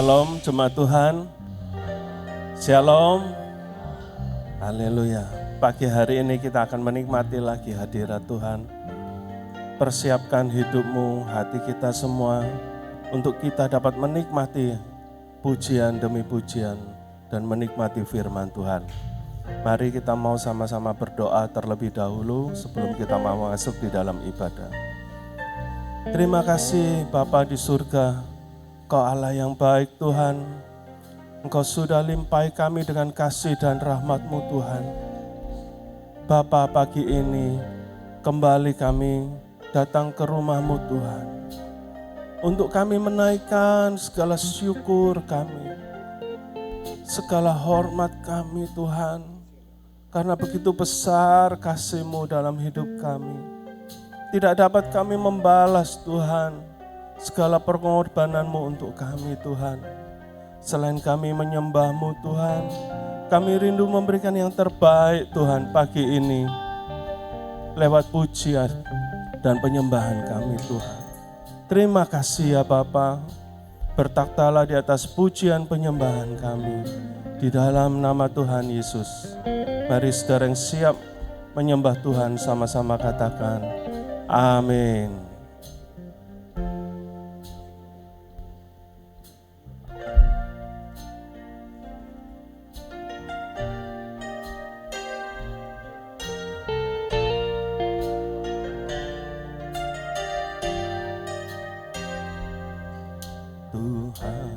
Shalom jemaat Tuhan. Shalom. Haleluya. Pagi hari ini kita akan menikmati lagi hadirat Tuhan. Persiapkan hidupmu, hati kita semua untuk kita dapat menikmati pujian demi pujian dan menikmati firman Tuhan. Mari kita mau sama-sama berdoa terlebih dahulu sebelum kita mau masuk di dalam ibadah. Terima kasih Bapa di surga. Engkau Allah yang baik Tuhan, Engkau sudah limpahi kami dengan kasih dan rahmat-Mu Tuhan. Bapa, pagi ini kembali kami datang ke rumah-Mu Tuhan. Untuk kami menaikkan segala syukur kami, segala hormat kami Tuhan. Karena begitu besar kasih-Mu dalam hidup kami. Tidak dapat kami membalas Tuhan segala pengorbanan-Mu untuk kami Tuhan. Selain kami menyembah-Mu Tuhan, kami rindu memberikan yang terbaik Tuhan pagi ini lewat pujian dan penyembahan kami Tuhan. Terima kasih ya Bapa, bertakhtalah di atas pujian penyembahan kami di dalam nama Tuhan Yesus. Mari saudara yang siap menyembah Tuhan sama-sama katakan amin. Tuhan,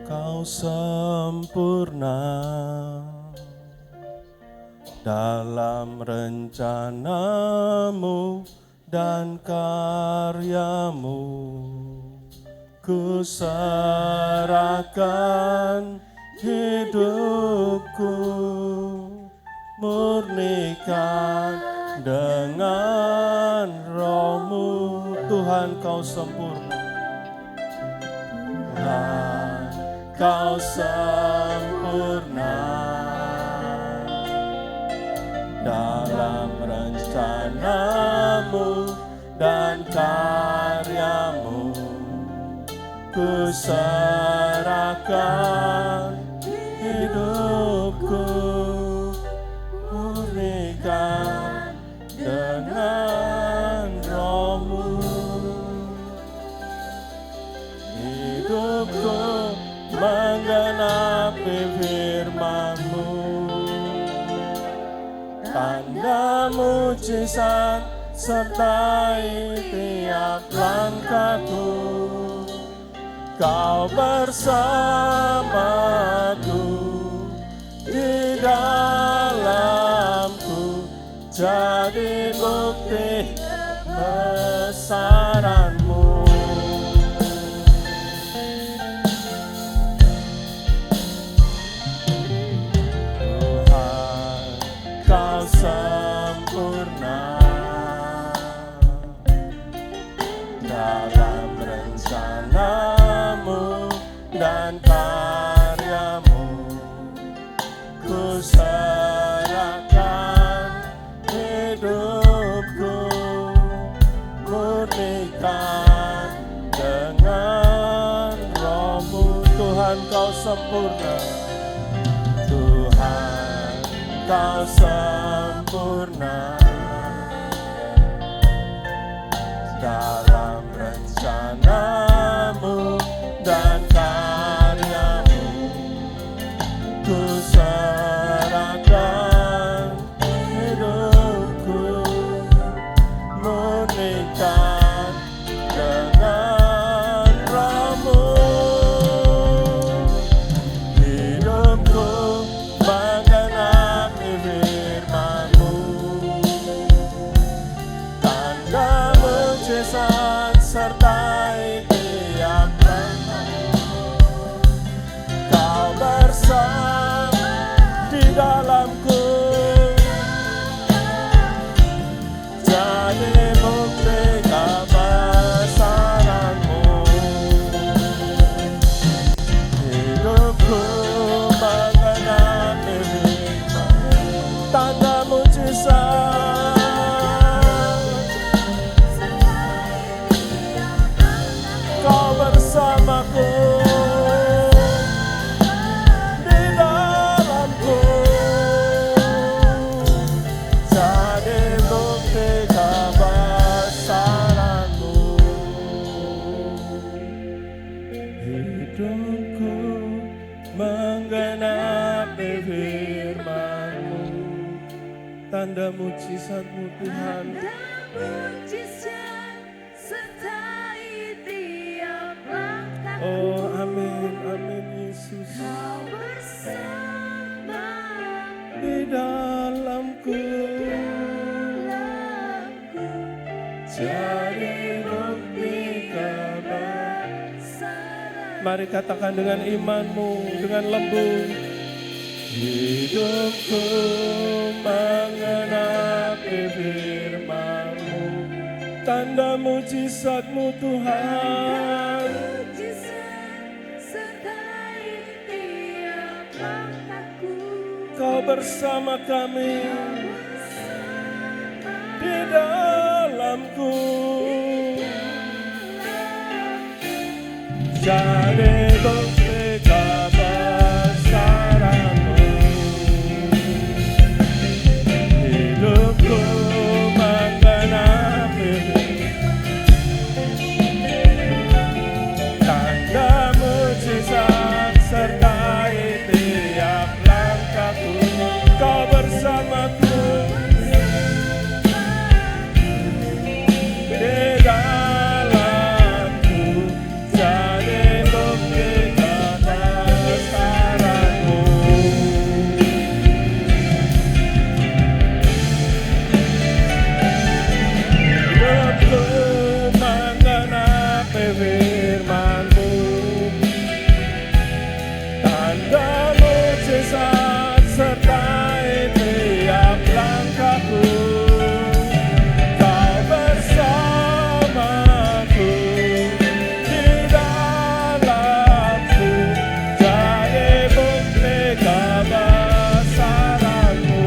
Kau sempurna dalam rencana-Mu dan karya-Mu. Ku serahkan hidupku, murnikan dengan Roh-Mu. Tuhan, Kau sempurna. Tuhan, Kau sempurna dalam rencana-Mu dan karya-Mu. Ku serahkan hidupku, murnikan dengan Roh-Mu. Hidupku menggenapi firman-Mu, tanda mujizat sertai tiap langkahku. Kau bersamaku di dalamku, jadi bukti kebesaran-Mu. Sempurna dalam rencana-Mu dan karya-Mu. Ku serahkan hidupku, murnikan dengan Roh-Mu. Tuhan, Kau sempurna. Tuhan, Kau sempurna dalam rencana-Mu dan karya-Mu. Ku serahkan hidupku, murnikan dengan Roh-Mu. Hidupku menggenapi firman-Mu, tanda mujizat sertai tiap langkah. Kau bersama di dalamku, jadi bukti tanda mujizat-Mu Tuhan. Oh amin, amin Yesus. Di dalamku, jadi bukti kebesaran. Mari katakan dengan imanmu, dengan lembut. Hidupku mengenapi firman-Mu, tanda mujizat-Mu Tuhan. Kau bersama kami di dalamku, jadi bukti kebesaran-Mu. Hidupku mengenapi tanda mujizat sertai tiap langkahku. Kau bersamaku di dalamku, jadi bukti kebesaran-Mu. Hidupku mengenapi firman-Mu, tanda mujizat sertai tiap langkahku. Kau bersamaku di dalamku, jadi bukti kebesaran-Mu.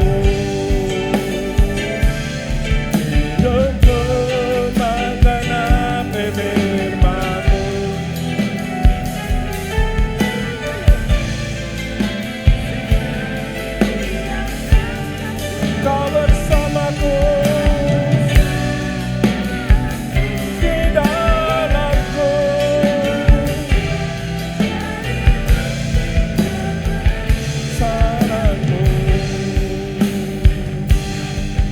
Hidupku mengenapi firman-Mu, Kau bersamaku di dalamku, saranmu.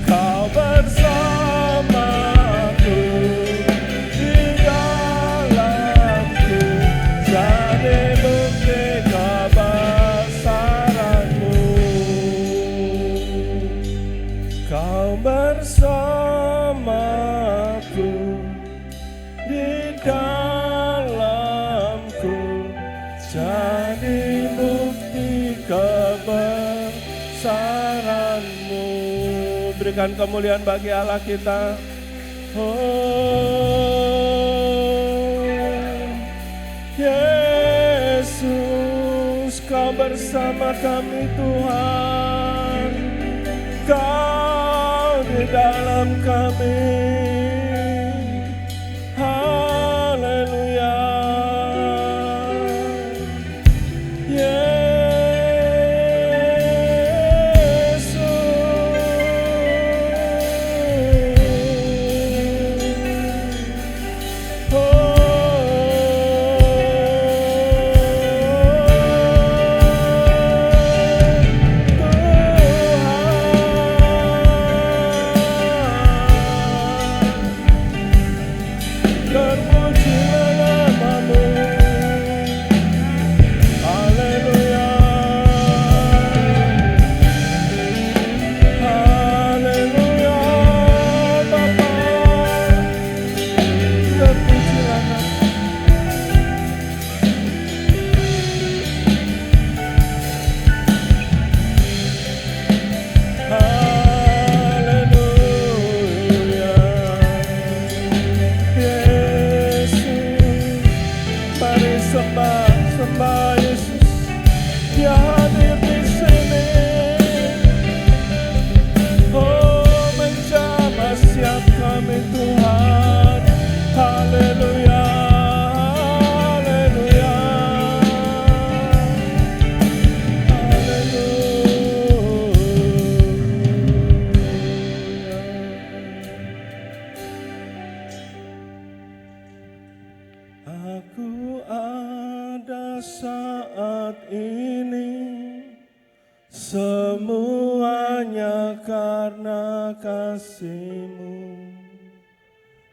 Kau bersamaku di dalamku, jadi bukti kebesaran-Mu. Kau bersamaku di dalamku, jadi bukti kebesaran-Mu. Berikan kemuliaan bagi Allah kita. Oh Yesus, Kau bersama kami Tuhan. Kau di dalam kami. Haleluya. Yesus.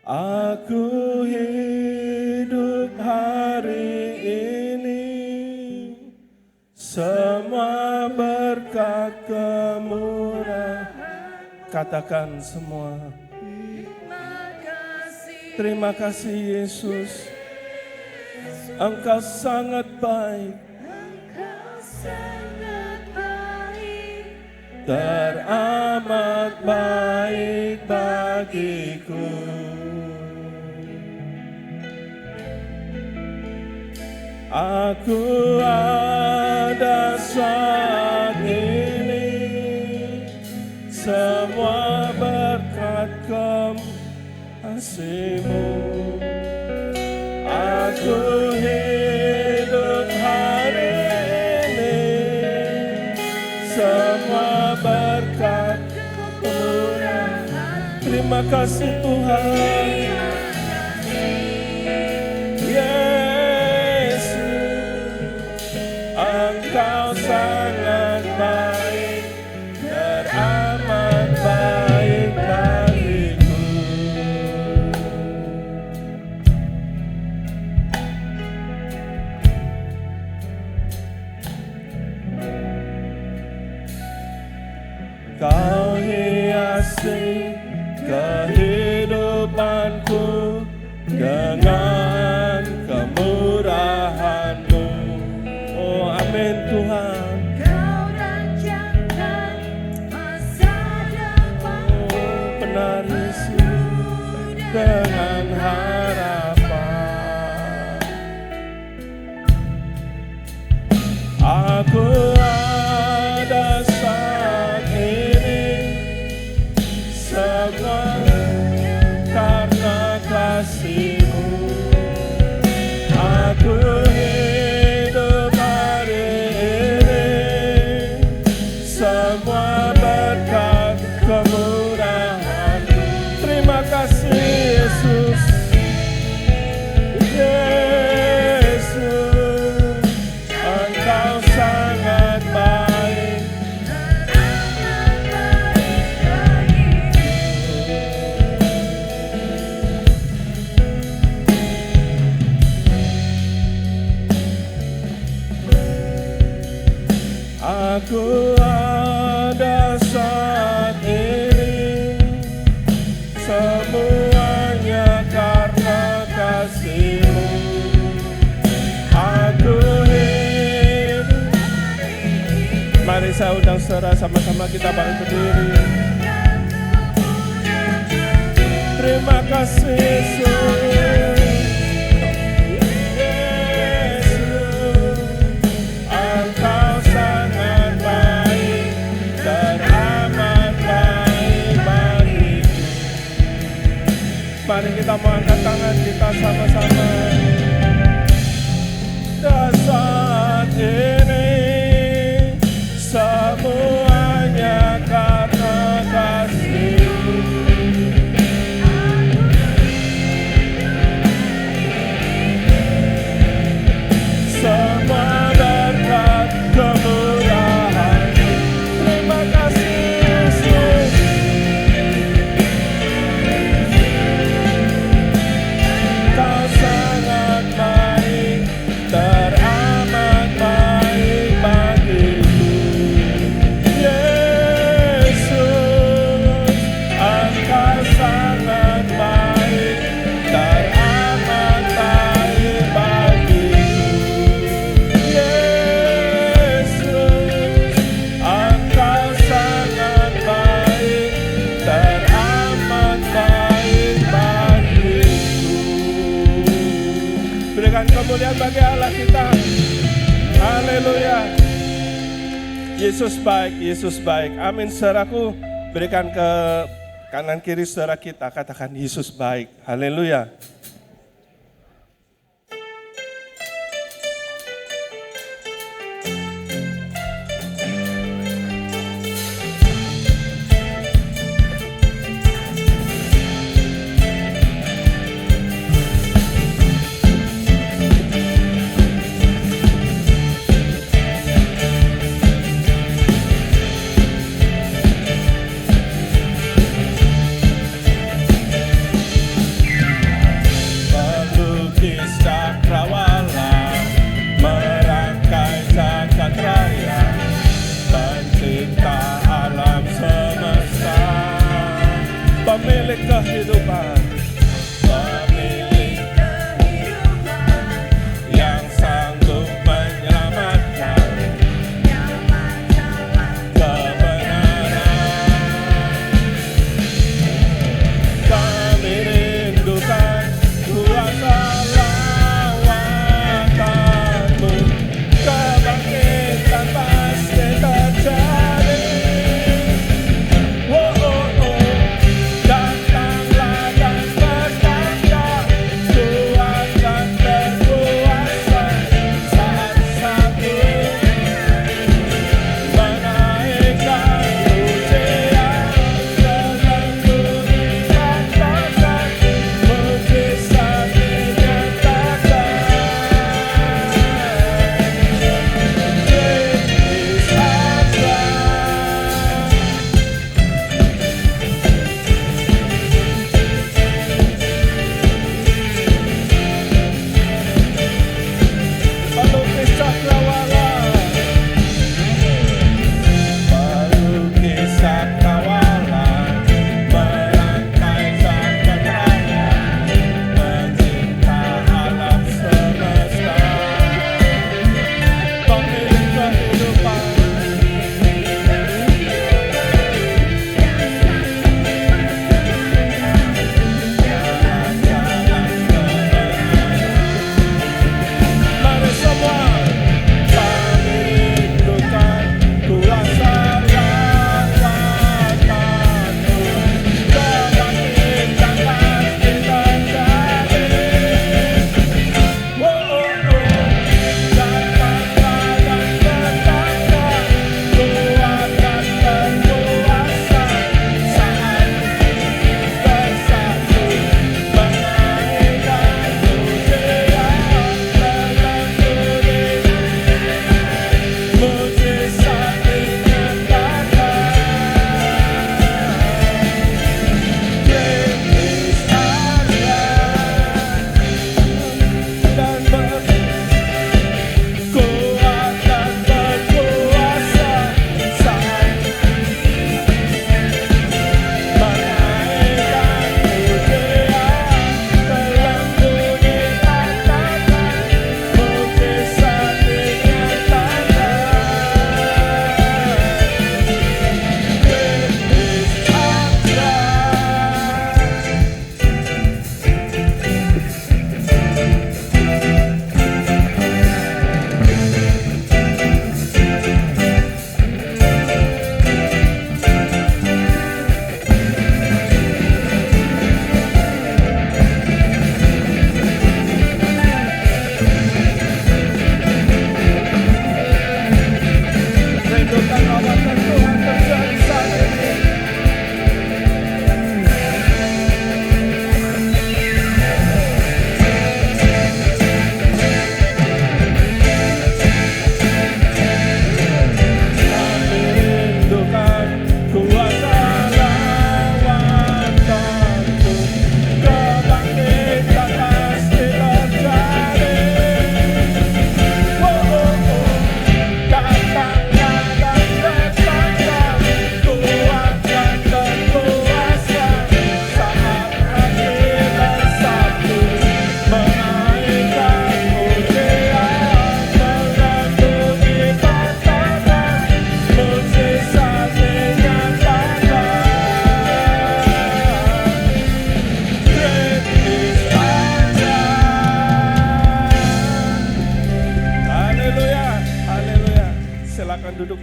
Aku hidup hari ini, semua berkat kemurahan. Katakan semua. Terima kasih Yesus. Engkau sangat baik. Teramat baik bagiku. Aku ada saat ini, semua berkat kasih-Mu. Aku hidup hari ini, semua berkat kemurahan. Terima kasih Tuhan. Engkau sangat baik, teramat baik bagiku. Kau hiasi kehidupanku dengan kemurahan-Mu. Oh, amin Tuhan. Kau rancangkan masa depan. Oh, benar Yesus, dengan harapan. Aku ada saat ini, semua karena kasih-Mu. Aku hidup hari ini, semua berkat kemurahan. Terima kasih Yesus. Yesus, Engkau sangat baik. Aku ada saat ini, semuanya karena kasih-Mu. Aku hidup. Mari saya undang saudara, sama-sama kita bangkit berdiri. Terima kasih Yesus. Mari kita mengangkat tangan kita sama-sama. Dan saat ini semuanya karena kasih-Mu. Semua berkat kemurahan. Terima kasih Yesus. Kau sangat baik, teramat baik bagiku. Yesus, Engkau sangat baik, teramat baik bagiku. Yesus, Engkau sangat baik, teramat baik bagiku. Berikan kemuliaan bagi Allah kita. Haleluya. Yesus baik, Yesus baik. Amin. Saudaraku, berikan ke kanan kiri saudara kita, katakan Yesus baik. Haleluya.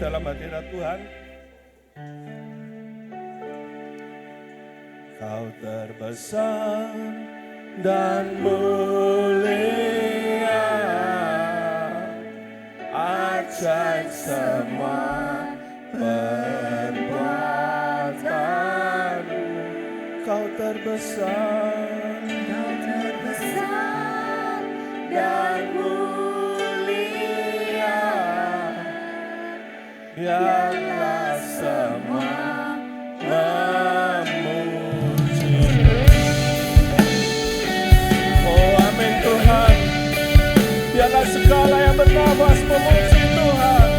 dalam hadirat Tuhan. Kau terbesar dan mulia, ajaib semua perbuatanmu. Kau terbesar dan mulia, biarlah semua memuji. Oh amin Tuhan, biarlah segala yang bernafas memuji Tuhan.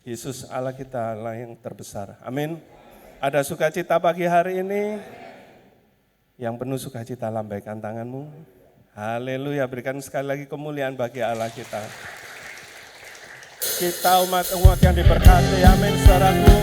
Yesus Allah kita Allah yang terbesar. Amin. Ada sukacita pagi hari ini? Yang penuh sukacita lambaikan tanganmu. Haleluya, berikan sekali lagi kemuliaan bagi Allah kita. Kita umat-umat yang diberkati, amin saudaraku.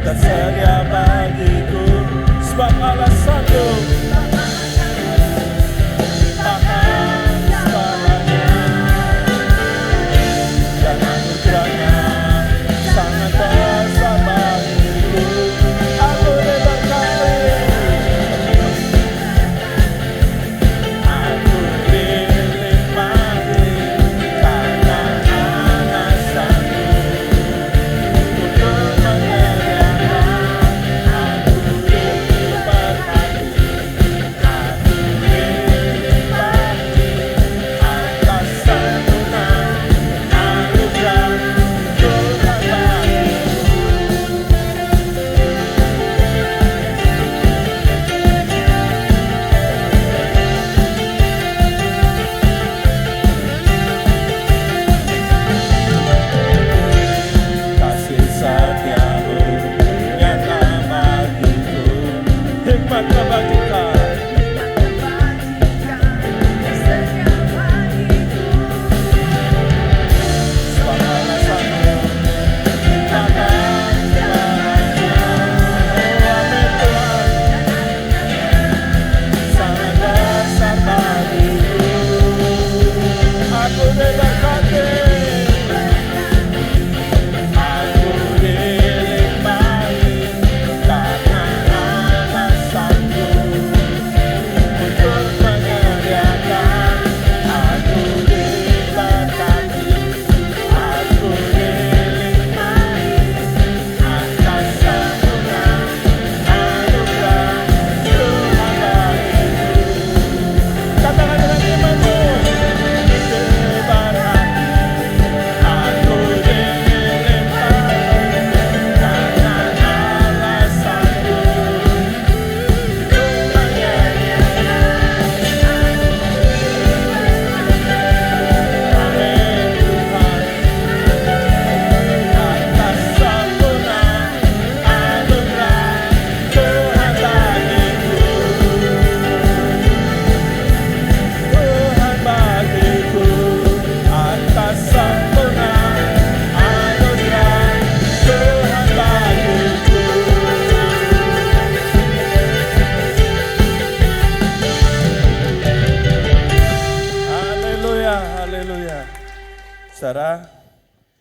Tersedia bagiku, sebab Allah sanggup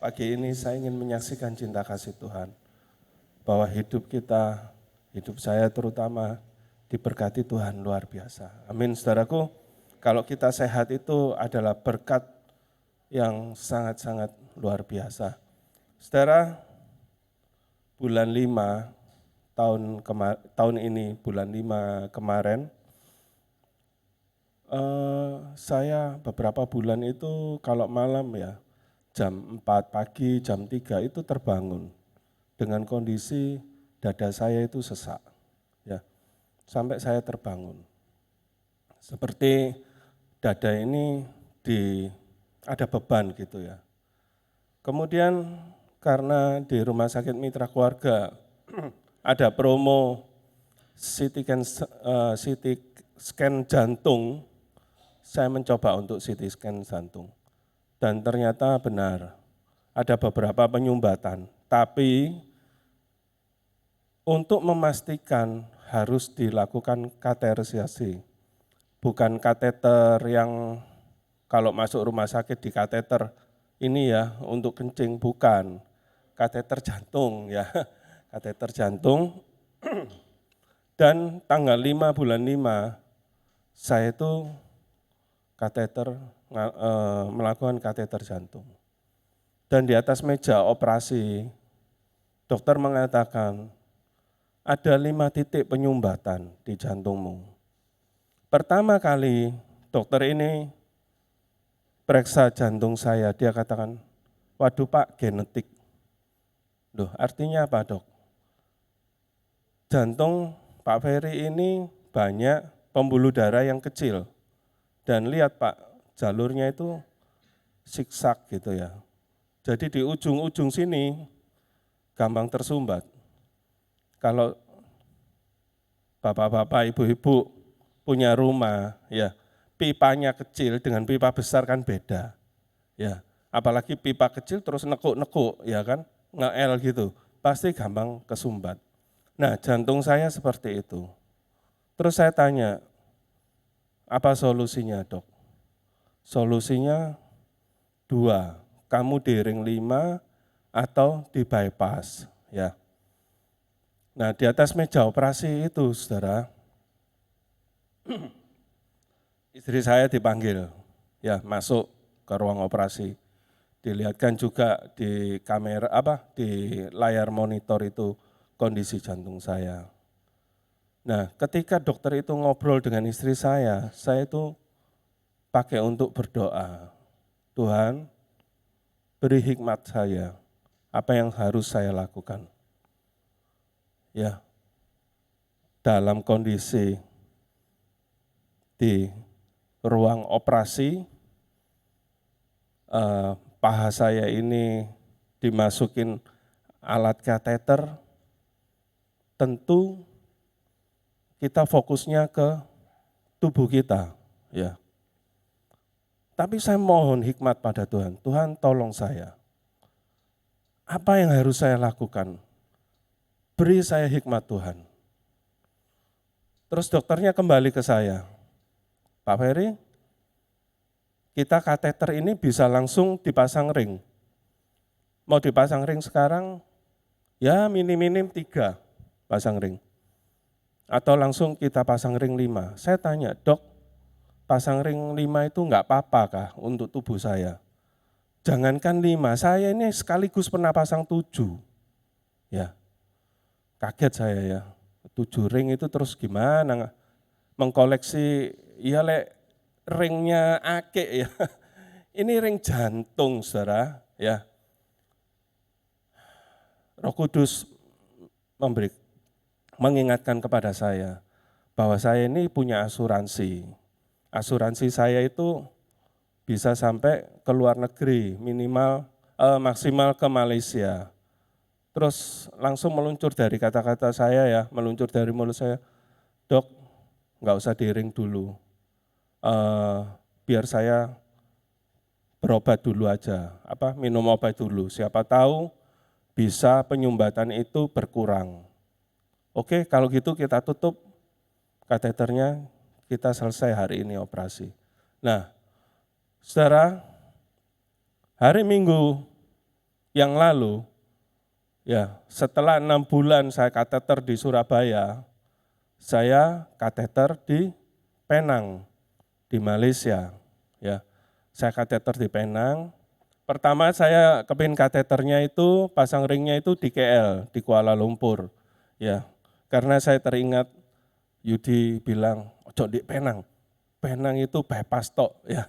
Pagi ini saya ingin menyaksikan cinta kasih Tuhan. Bahwa hidup kita, hidup saya terutama diberkati Tuhan luar biasa. Amin, saudaraku. Kalau kita sehat itu adalah berkat yang sangat-sangat luar biasa. Saudara, bulan 5 tahun ini, bulan 5 kemarin, saya beberapa bulan itu kalau malam ya, jam 4 pagi, jam 3 itu terbangun dengan kondisi dada saya itu sesak. Ya, sampai saya terbangun. Seperti dada ini ada beban gitu ya. Kemudian karena di Rumah Sakit Mitra Keluarga ada promo CT scan jantung, saya mencoba untuk CT scan jantung. Dan ternyata benar, ada beberapa penyumbatan. Tapi untuk memastikan harus dilakukan kateterisasi. Bukan kateter yang kalau masuk rumah sakit di kateter ini ya untuk kencing, bukan. Kateter jantung ya, kateter jantung. Dan tanggal 5 bulan 5 saya itu melakukan kateter jantung. Dan di atas meja operasi, dokter mengatakan ada 5 titik penyumbatan di jantungmu. Pertama kali dokter ini periksa jantung saya, dia katakan, waduh Pak, genetik. Loh, artinya apa dok? Jantung Pak Ferry ini banyak pembuluh darah yang kecil. Dan lihat Pak, jalurnya itu siksak gitu ya. Jadi di ujung-ujung sini gampang tersumbat. Kalau bapak-bapak, ibu-ibu punya rumah, ya pipanya kecil dengan pipa besar kan beda. Ya, apalagi pipa kecil terus nekuk-nekuk, ya kan, nge-L gitu, pasti gampang kesumbat. Nah, jantung saya seperti itu. Terus saya tanya, apa solusinya dok? Solusinya 2, kamu di ring 5 atau di bypass. Ya. Nah di atas meja operasi itu saudara, istri saya dipanggil, ya masuk ke ruang operasi. Dilihatkan juga di kamera di layar monitor itu kondisi jantung saya. Nah, ketika dokter itu ngobrol dengan istri saya itu pakai untuk berdoa. Tuhan, beri hikmat saya, apa yang harus saya lakukan. Ya, dalam kondisi di ruang operasi, paha saya ini dimasukin alat kateter, tentu kita fokusnya ke tubuh kita, ya. Tapi saya mohon hikmat pada Tuhan, Tuhan tolong saya. Apa yang harus saya lakukan? Beri saya hikmat Tuhan. Terus dokternya kembali ke saya, Pak Ferry, kita kateter ini bisa langsung dipasang ring. Mau dipasang ring sekarang, ya minim-minim 3 pasang ring. Atau langsung kita pasang ring 5. Saya tanya, dok, pasang ring 5 itu enggak apa-apa kah untuk tubuh saya? Jangankan 5, saya ini sekaligus pernah pasang 7. Ya, kaget saya ya, 7 ring itu terus gimana? Mengkoleksi, ya ringnya akik ya. Ini ring jantung saudara, ya. Roh Kudus mengingatkan kepada saya bahwa saya ini punya asuransi. Asuransi saya itu bisa sampai ke luar negeri, maksimal ke Malaysia. Terus langsung meluncur dari kata-kata saya ya, meluncur dari mulut saya, dok, nggak usah di-ring dulu, biar saya berobat dulu aja, minum obat dulu, siapa tahu bisa penyumbatan itu berkurang. Oke, kalau gitu kita tutup kateternya, kita selesai hari ini operasi. Nah, saudara, hari Minggu yang lalu, ya setelah 6 bulan saya kateter di Surabaya, saya kateter di Penang, di Malaysia. Ya, saya kateter di Penang. Pertama saya kepin kateternya itu, pasang ringnya itu di KL, di Kuala Lumpur. Ya, karena saya teringat Yudi bilang, ojo di Penang. Penang itu bypass tok, ya.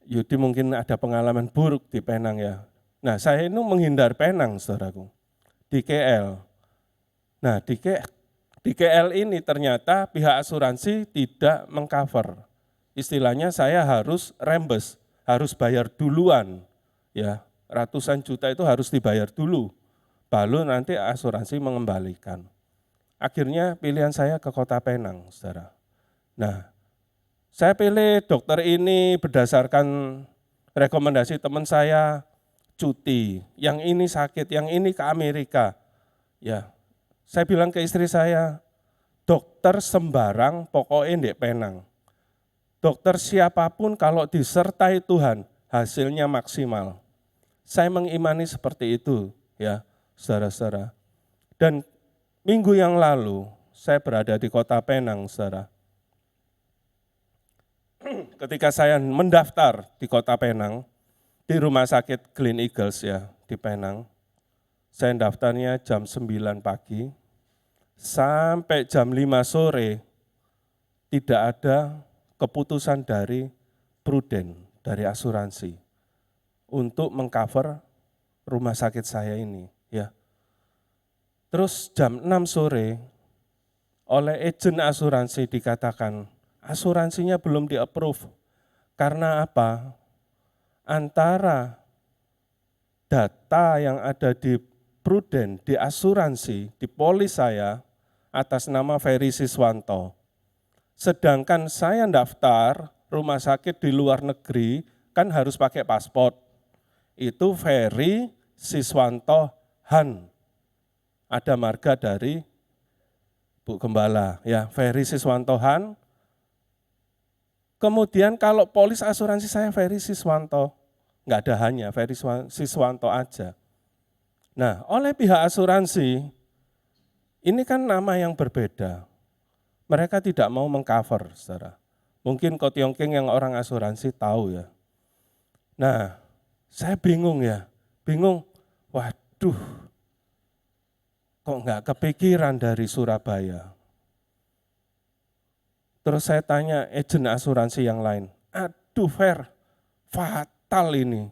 Yudi mungkin ada pengalaman buruk di Penang ya. Nah, saya ini menghindar Penang, saudaraku, di KL. Nah, di KL ini ternyata pihak asuransi tidak mengcover. Istilahnya saya harus rembes, harus bayar duluan. Ya, ratusan juta itu harus dibayar dulu, baru nanti asuransi mengembalikan. Akhirnya pilihan saya ke Kota Penang, saudara. Nah, saya pilih dokter ini berdasarkan rekomendasi teman saya, cuti, yang ini sakit, yang ini ke Amerika. Ya, saya bilang ke istri saya, dokter sembarang pokoknya di Penang. Dokter siapapun kalau disertai Tuhan, hasilnya maksimal. Saya mengimani seperti itu, ya, saudara-saudara. Dan minggu yang lalu, saya berada di Kota Penang, saudara. Ketika saya mendaftar di Kota Penang, di Rumah Sakit Glen Eagles ya, di Penang, saya daftarnya jam 9 pagi, sampai jam 5 sore, tidak ada keputusan dari Prudent, dari asuransi, untuk mengcover rumah sakit saya ini. Ya. Terus jam 6 sore, oleh agen asuransi dikatakan, asuransinya belum di-approve. Karena apa? Antara data yang ada di Prudent, di asuransi, di polis saya, atas nama Ferry Siswanto. Sedangkan saya daftar rumah sakit di luar negeri, kan harus pakai paspor. Itu Ferry Siswanto Han. Ada marga dari Bu Gembala, ya Ferry Siswanto Han. Kemudian kalau polis asuransi saya Ferry Siswanto, nggak ada hanya Ferry Siswanto aja. Nah, oleh pihak asuransi, ini kan nama yang berbeda. Mereka tidak mau mengcover, saudara. Mungkin Ko Tiongking yang orang asuransi tahu ya. Nah, saya bingung ya, waduh, kok nggak kepikiran dari Surabaya. Terus saya tanya agen asuransi yang lain, aduh Fer, fatal ini,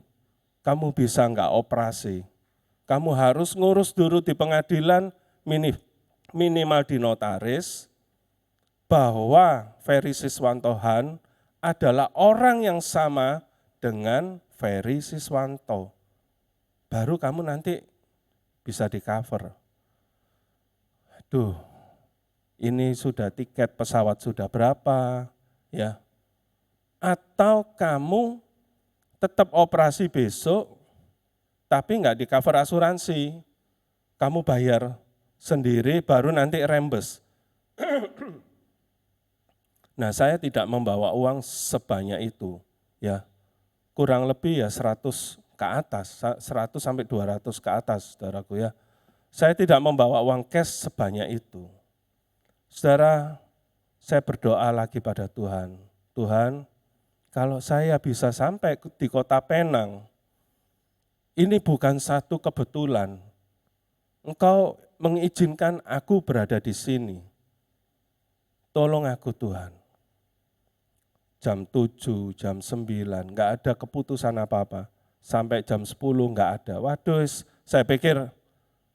kamu bisa nggak operasi? Kamu harus ngurus dulu di pengadilan, minimal di notaris, bahwa Ferry Siswanto Han adalah orang yang sama dengan Ferry Siswanto. Baru kamu nanti bisa di-cover. Aduh, ini sudah tiket pesawat sudah berapa, ya? Atau kamu tetap operasi besok, tapi nggak di-cover asuransi, kamu bayar sendiri, baru nanti rembes. Nah, saya tidak membawa uang sebanyak itu, ya. Kurang lebih ya 100 ke atas, 100 sampai 200 ke atas, saudaraku ya. Saya tidak membawa uang cash sebanyak itu. Saudara, saya berdoa lagi pada Tuhan. Tuhan, kalau saya bisa sampai di Kota Penang, ini bukan satu kebetulan. Engkau mengizinkan aku berada di sini. Tolong aku Tuhan. Jam 7, jam 9, enggak ada keputusan apa-apa. Sampai jam 10 enggak ada. Waduh, saya pikir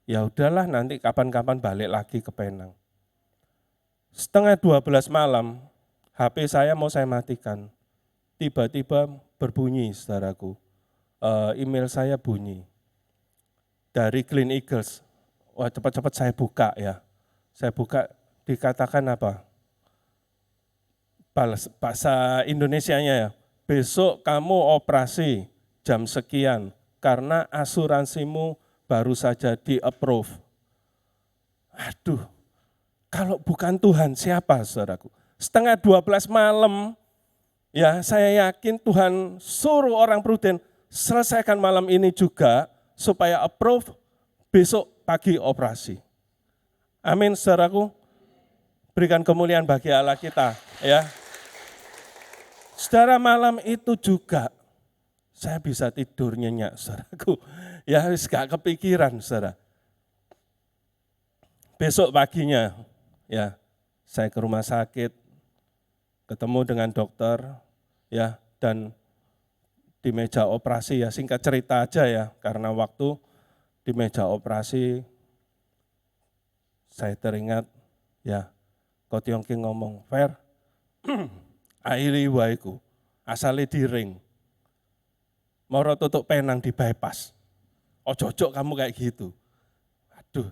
ya udahlah nanti kapan-kapan balik lagi ke Penang. Setengah 12 malam, HP saya mau saya matikan. Tiba-tiba berbunyi, saudaraku. Email saya bunyi. Dari Glen Eagles. Wah, cepat-cepat saya buka ya. Saya buka, dikatakan apa? Bahasa Indonesianya ya. Besok kamu operasi jam sekian karena asuransimu baru saja di-approve. Aduh, kalau bukan Tuhan siapa, saudaraku? Setengah 12 malam, ya saya yakin Tuhan suruh orang Prudent selesaikan malam ini juga, supaya approve, besok pagi operasi. Amin, saudaraku. Berikan kemuliaan bagi Allah kita, ya. Saudara, malam itu juga saya bisa tidur nyenyak, saudaraku. Ya, gak kepikiran, saudara. Besok paginya, ya, saya ke rumah sakit, ketemu dengan dokter, ya, dan di meja operasi, ya, singkat cerita aja ya, karena waktu di meja operasi, saya teringat, ya, Kotiongki ngomong, Fer, airi waiku, asale di ring, moro tutuk penang di bypass, ojo-ojo kamu kayak gitu. Aduh,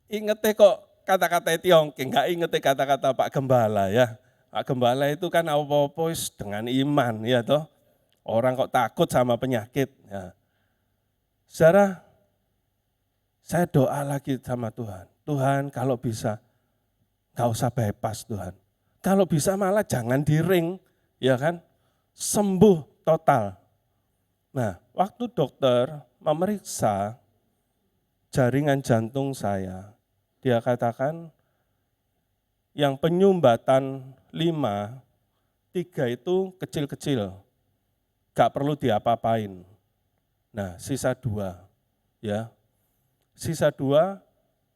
ingetnya kok kata-kata Tiongki, enggak ingetnya kata-kata Pak Gembala ya. Pak Gembala itu kan apa-apa dengan iman ya toh. Orang kok takut sama penyakit ya. Saudara, saya doa lagi sama Tuhan. Tuhan kalau bisa, enggak usah bypass Tuhan. Kalau bisa malah jangan di ring, ya kan. Sembuh total. Nah, waktu dokter memeriksa jaringan jantung saya, dia katakan yang penyumbatan 5, 3 itu kecil-kecil, gak perlu diapa-apain. Nah, sisa 2, ya. Sisa 2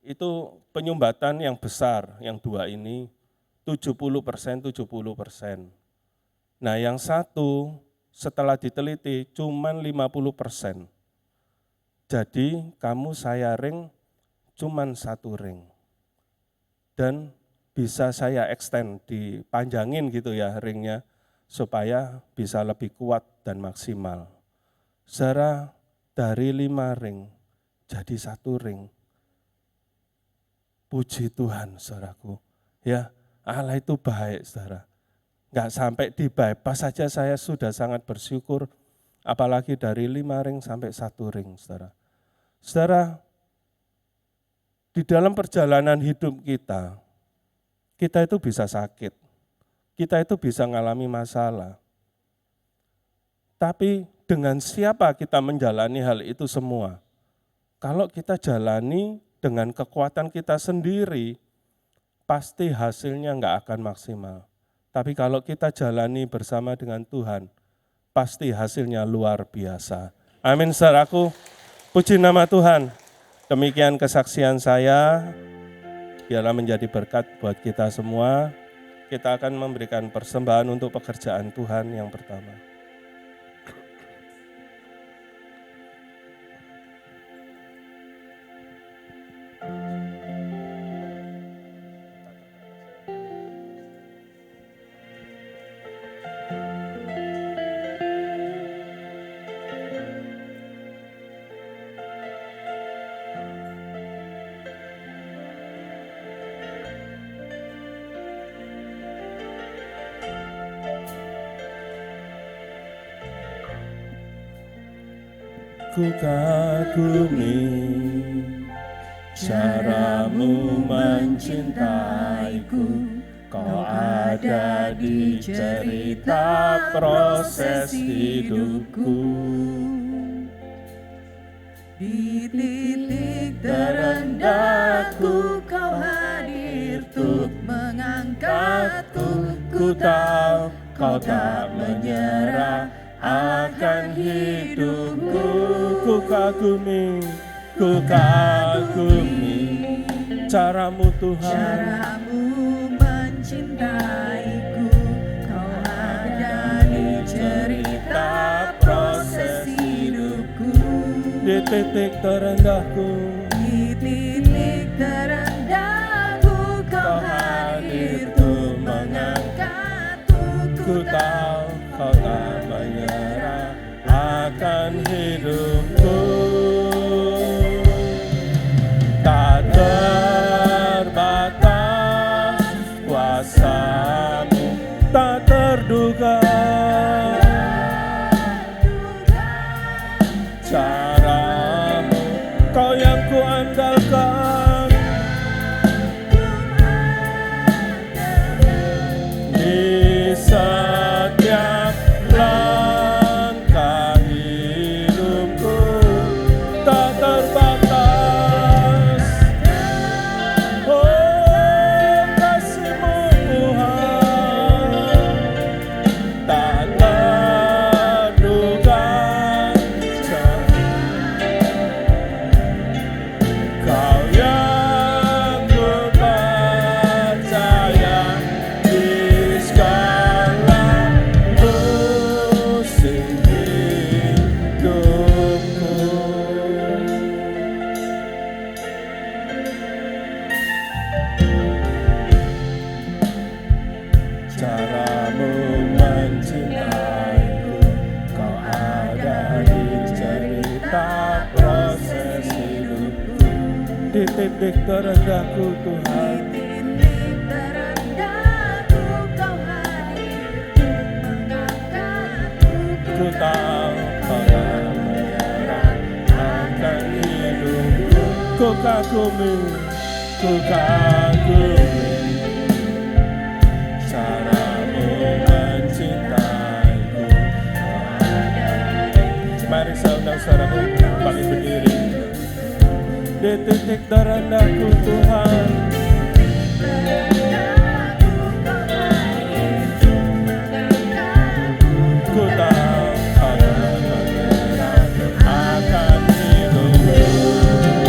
itu penyumbatan yang besar, yang 2 ini 70%. Nah, yang 1 setelah diteliti cuman 50%. Jadi kamu saya ring cuman 1 ring. Dan bisa saya extend, dipanjangin gitu ya ringnya, supaya bisa lebih kuat dan maksimal. Saudara, dari 5 ring jadi 1 ring. Puji Tuhan, saudaraku. Ya, Allah itu baik, saudara. Enggak sampai di bypass saja saya sudah sangat bersyukur, apalagi dari 5 ring sampai 1 ring, saudara. Saudara, di dalam perjalanan hidup kita itu bisa sakit, kita itu bisa mengalami masalah. Tapi dengan siapa kita menjalani hal itu semua? Kalau kita jalani dengan kekuatan kita sendiri, pasti hasilnya enggak akan maksimal. Tapi kalau kita jalani bersama dengan Tuhan, pasti hasilnya luar biasa. Amin, saudaraku. Puji nama Tuhan. Demikian kesaksian saya, biarlah menjadi berkat buat kita semua. Kita akan memberikan persembahan untuk pekerjaan Tuhan yang pertama. Ku kagumi caramu mencintaiku, kau ada di cerita proses hidupku. Di titik terendahku kau hadir untuk mengangkatku. Ku tahu kau tak menyerah akan hidupku. Ku kagumi caramu Tuhan. Caramu mencintaiku, kau ada di cerita proses hidupku. Di titik terendahku, Di titik terendahku kau hadir untuk mengangkatku. ku tahu kau tak menyerah akan hidupku. Tak terbatas kuasamu, tak terduga caramu, kau yang ku Di titik terendahku Tuhan, titik terendahku Kau hadir untuk mengangkatku. ku tahu Kau menyerah akan hidupku. Ku kagumi caramu mencintaiku. Mari saudara-saudaraku bangkit berdiri. Di titik terendahku Tuhan, ku tahu akan menyerah akan hidupku.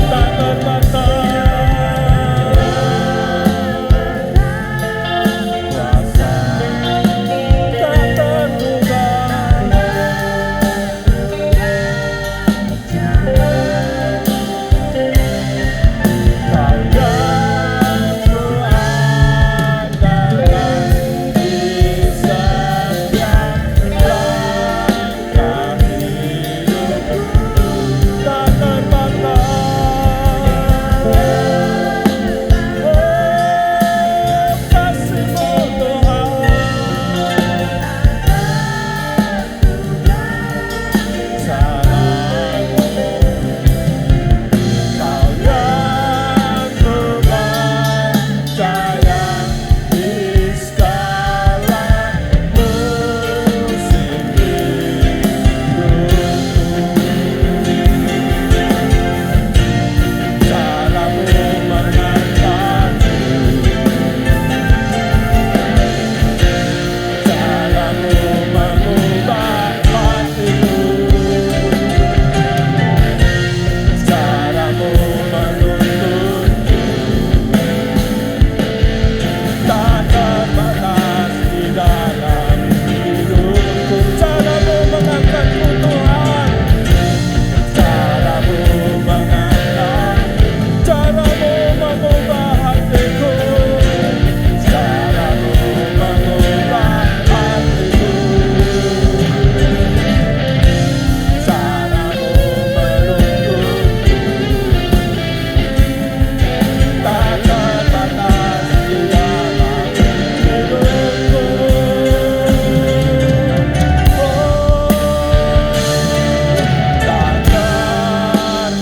Tak terbatas kuasa, tak terduga. Kau yang kuandalkan di setiap langkah hidupku. Tak terbatas, oh kasih-Mu Tuhan, salahku. Kau yang ku percaya di segala musim hidupku. Caramu mengangkatku, caramu mengubah hatiku, caramu menuntunku. Tak terbatas di dalam hidupku. Caramu mengangkatku Tuhan, caramu mengangkat, caramu mengubah hatiku, caramu mengubah hatiku, caramu menuntunku. Tak terbatas di dalam hidupku. Tak terbatas.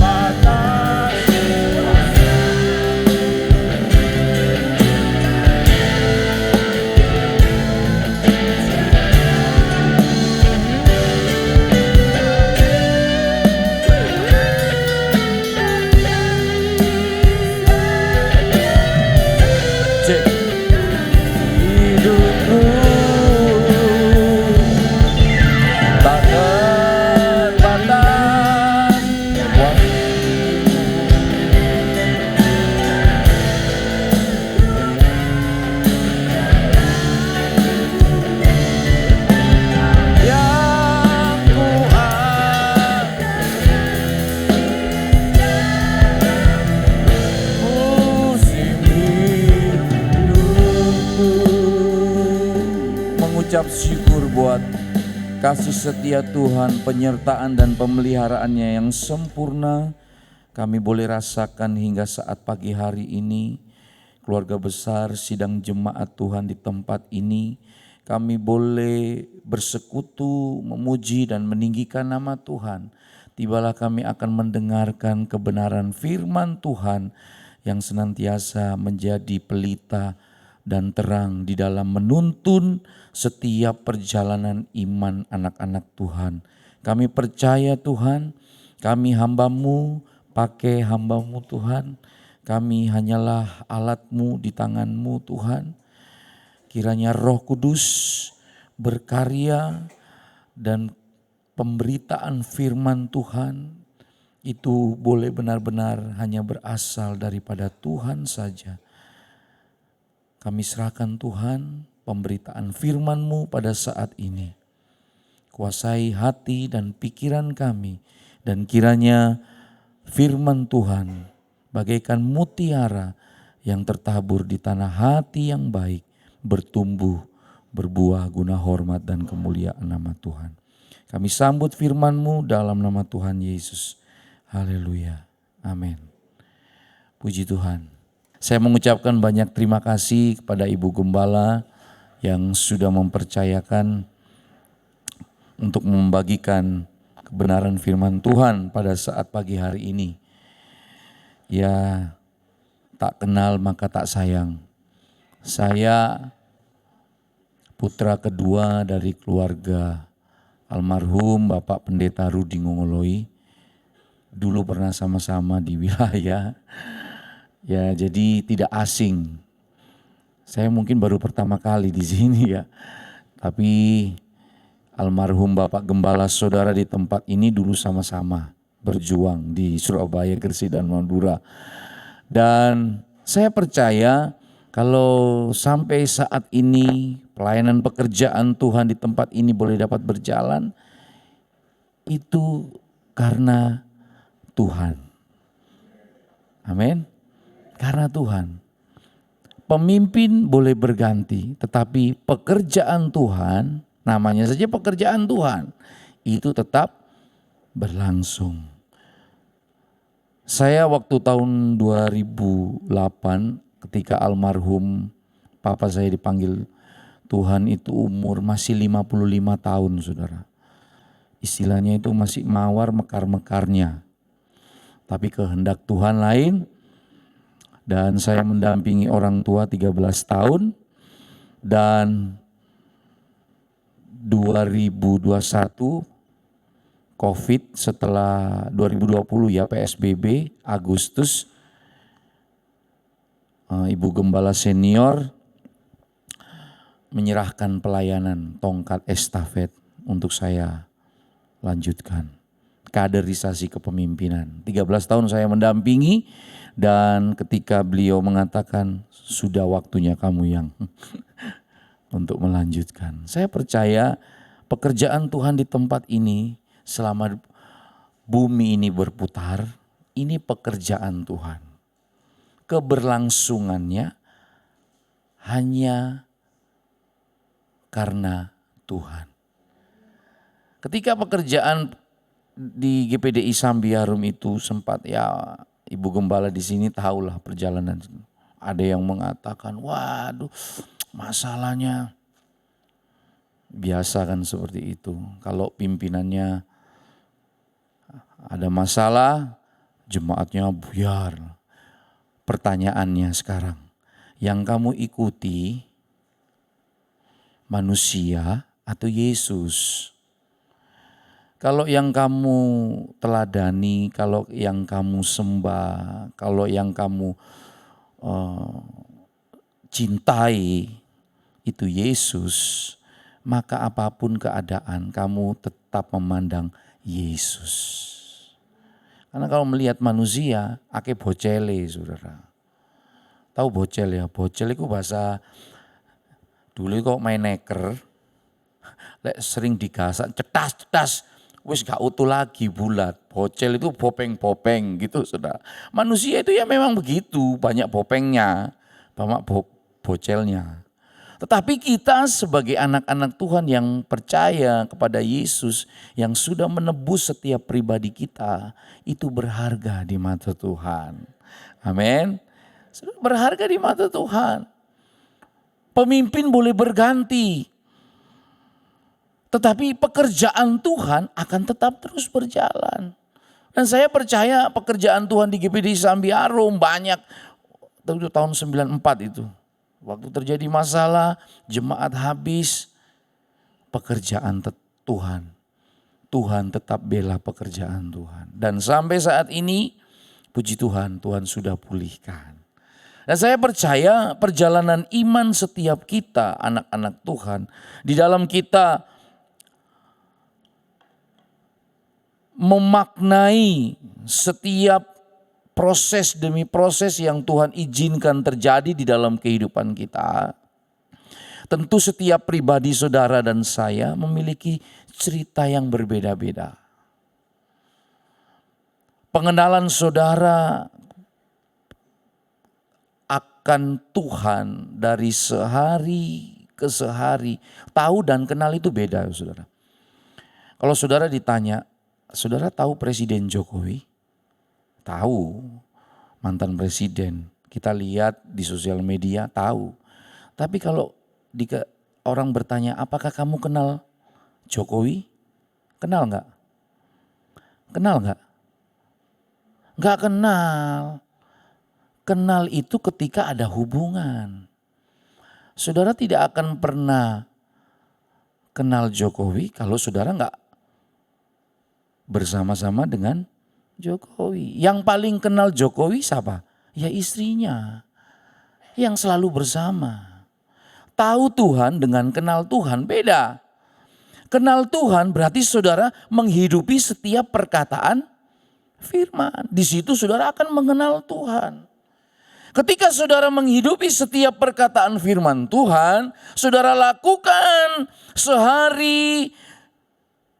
Cek. Hidupku tak terbatas waktu. Yang ku musim hidupku. Mengucap syukur buat kasih setia Tuhan, penyertaan dan pemeliharaannya yang sempurna kami boleh rasakan hingga saat pagi hari ini. Keluarga besar sidang jemaat Tuhan di tempat ini, kami boleh bersekutu, memuji dan meninggikan nama Tuhan. Tibalah kami akan mendengarkan kebenaran firman Tuhan yang senantiasa menjadi pelita dan terang di dalam menuntun setiap perjalanan iman anak-anak Tuhan. Kami percaya Tuhan, kami hamba-Mu, pakai hamba-Mu Tuhan. Kami hanyalah alat-Mu di tangan-Mu Tuhan. Kiranya Roh Kudus berkarya dan pemberitaan firman Tuhan itu boleh benar-benar hanya berasal daripada Tuhan saja. Kami serahkan Tuhan pemberitaan firman-Mu pada saat ini. Kuasai hati dan pikiran kami, dan kiranya firman Tuhan bagaikan mutiara yang tertabur di tanah hati yang baik, bertumbuh, berbuah guna hormat dan kemuliaan nama Tuhan. Kami sambut firman-Mu dalam nama Tuhan Yesus. Haleluya. Amin. Puji Tuhan. Saya mengucapkan banyak terima kasih kepada Ibu Gembala yang sudah mempercayakan untuk membagikan kebenaran firman Tuhan pada saat pagi hari ini. Ya, tak kenal maka tak sayang. Saya putra kedua dari keluarga almarhum Bapak Pendeta Rudi Ngongoloi. Dulu pernah sama-sama di wilayah. Ya, jadi tidak asing. Saya mungkin baru pertama kali di sini ya. Tapi almarhum Bapak Gembala saudara di tempat ini dulu sama-sama berjuang di Surabaya, Gresik dan Madura. Dan saya percaya kalau sampai saat ini pelayanan pekerjaan Tuhan di tempat ini boleh dapat berjalan, itu karena Tuhan. Amin. Karena Tuhan. Pemimpin boleh berganti, tetapi pekerjaan Tuhan, namanya saja pekerjaan Tuhan, itu tetap berlangsung. Saya waktu tahun 2008 ketika almarhum papa saya dipanggil Tuhan itu umur masih 55 tahun saudara. Istilahnya itu masih mawar mekar-mekarnya. Tapi kehendak Tuhan lain. Dan saya mendampingi orang tua 13 tahun dan 2021 COVID setelah 2020 ya PSBB Agustus, Ibu Gembala senior menyerahkan pelayanan tongkat estafet untuk saya lanjutkan. Kaderisasi kepemimpinan. 13 tahun saya mendampingi dan ketika beliau mengatakan sudah waktunya kamu yang untuk melanjutkan. Saya percaya pekerjaan Tuhan di tempat ini selama bumi ini berputar, ini pekerjaan Tuhan. Keberlangsungannya hanya karena Tuhan. Ketika pekerjaan di GPDI Sambiarum itu sempat ya Ibu Gembala di sini tahulah perjalanan. Ada yang mengatakan, waduh masalahnya biasa kan seperti itu. Kalau pimpinannya ada masalah, jemaatnya buyar. Pertanyaannya sekarang, yang kamu ikuti manusia atau Yesus? Kalau yang kamu teladani, kalau yang kamu sembah, kalau yang kamu cintai itu Yesus, maka apapun keadaan kamu tetap memandang Yesus. Karena kalau melihat manusia, ake bocele saudara. Tahu bocel ya? Bocel itu bahasa dulu kok main neker, lek sering digasak, cetas-cetas. Wis gak utuh lagi bulat. Bocel itu bopeng-bopeng gitu saudara. Manusia itu ya memang begitu. Banyak bopengnya. Banyak bocelnya. Tetapi kita sebagai anak-anak Tuhan yang percaya kepada Yesus. Yang sudah menebus setiap pribadi kita. Itu berharga di mata Tuhan. Amin. Berharga di mata Tuhan. Pemimpin boleh berganti. Tetapi pekerjaan Tuhan akan tetap terus berjalan. Dan saya percaya pekerjaan Tuhan di GPDI Sambiarum banyak. Itu tahun 94 itu. Waktu terjadi masalah, jemaat habis. Pekerjaan Tuhan. Tuhan tetap bela pekerjaan Tuhan. Dan sampai saat ini, puji Tuhan, Tuhan sudah pulihkan. Dan saya percaya perjalanan iman setiap kita, anak-anak Tuhan. Di dalam kita memaknai setiap proses demi proses yang Tuhan izinkan terjadi di dalam kehidupan kita. Tentu setiap pribadi saudara dan saya memiliki cerita yang berbeda-beda. Pengenalan saudara akan Tuhan dari sehari ke sehari, tahu dan kenal itu beda saudara. Kalau saudara ditanya, saudara tahu Presiden Jokowi? Tahu. mantan presiden. Kita lihat di sosial media tahu. Tapi kalau orang bertanya, apakah kamu kenal Jokowi? Kenal nggak? Kenal nggak? Nggak kenal. Kenal itu ketika ada hubungan. Saudara tidak akan pernah kenal Jokowi kalau saudara nggak bersama-sama dengan Jokowi. Yang paling kenal Jokowi siapa? Ya istrinya. Yang selalu bersama. Tahu Tuhan dengan kenal Tuhan beda. Kenal Tuhan berarti saudara menghidupi setiap perkataan firman. Di situ saudara akan mengenal Tuhan. Ketika saudara menghidupi setiap perkataan firman Tuhan, saudara lakukan sehari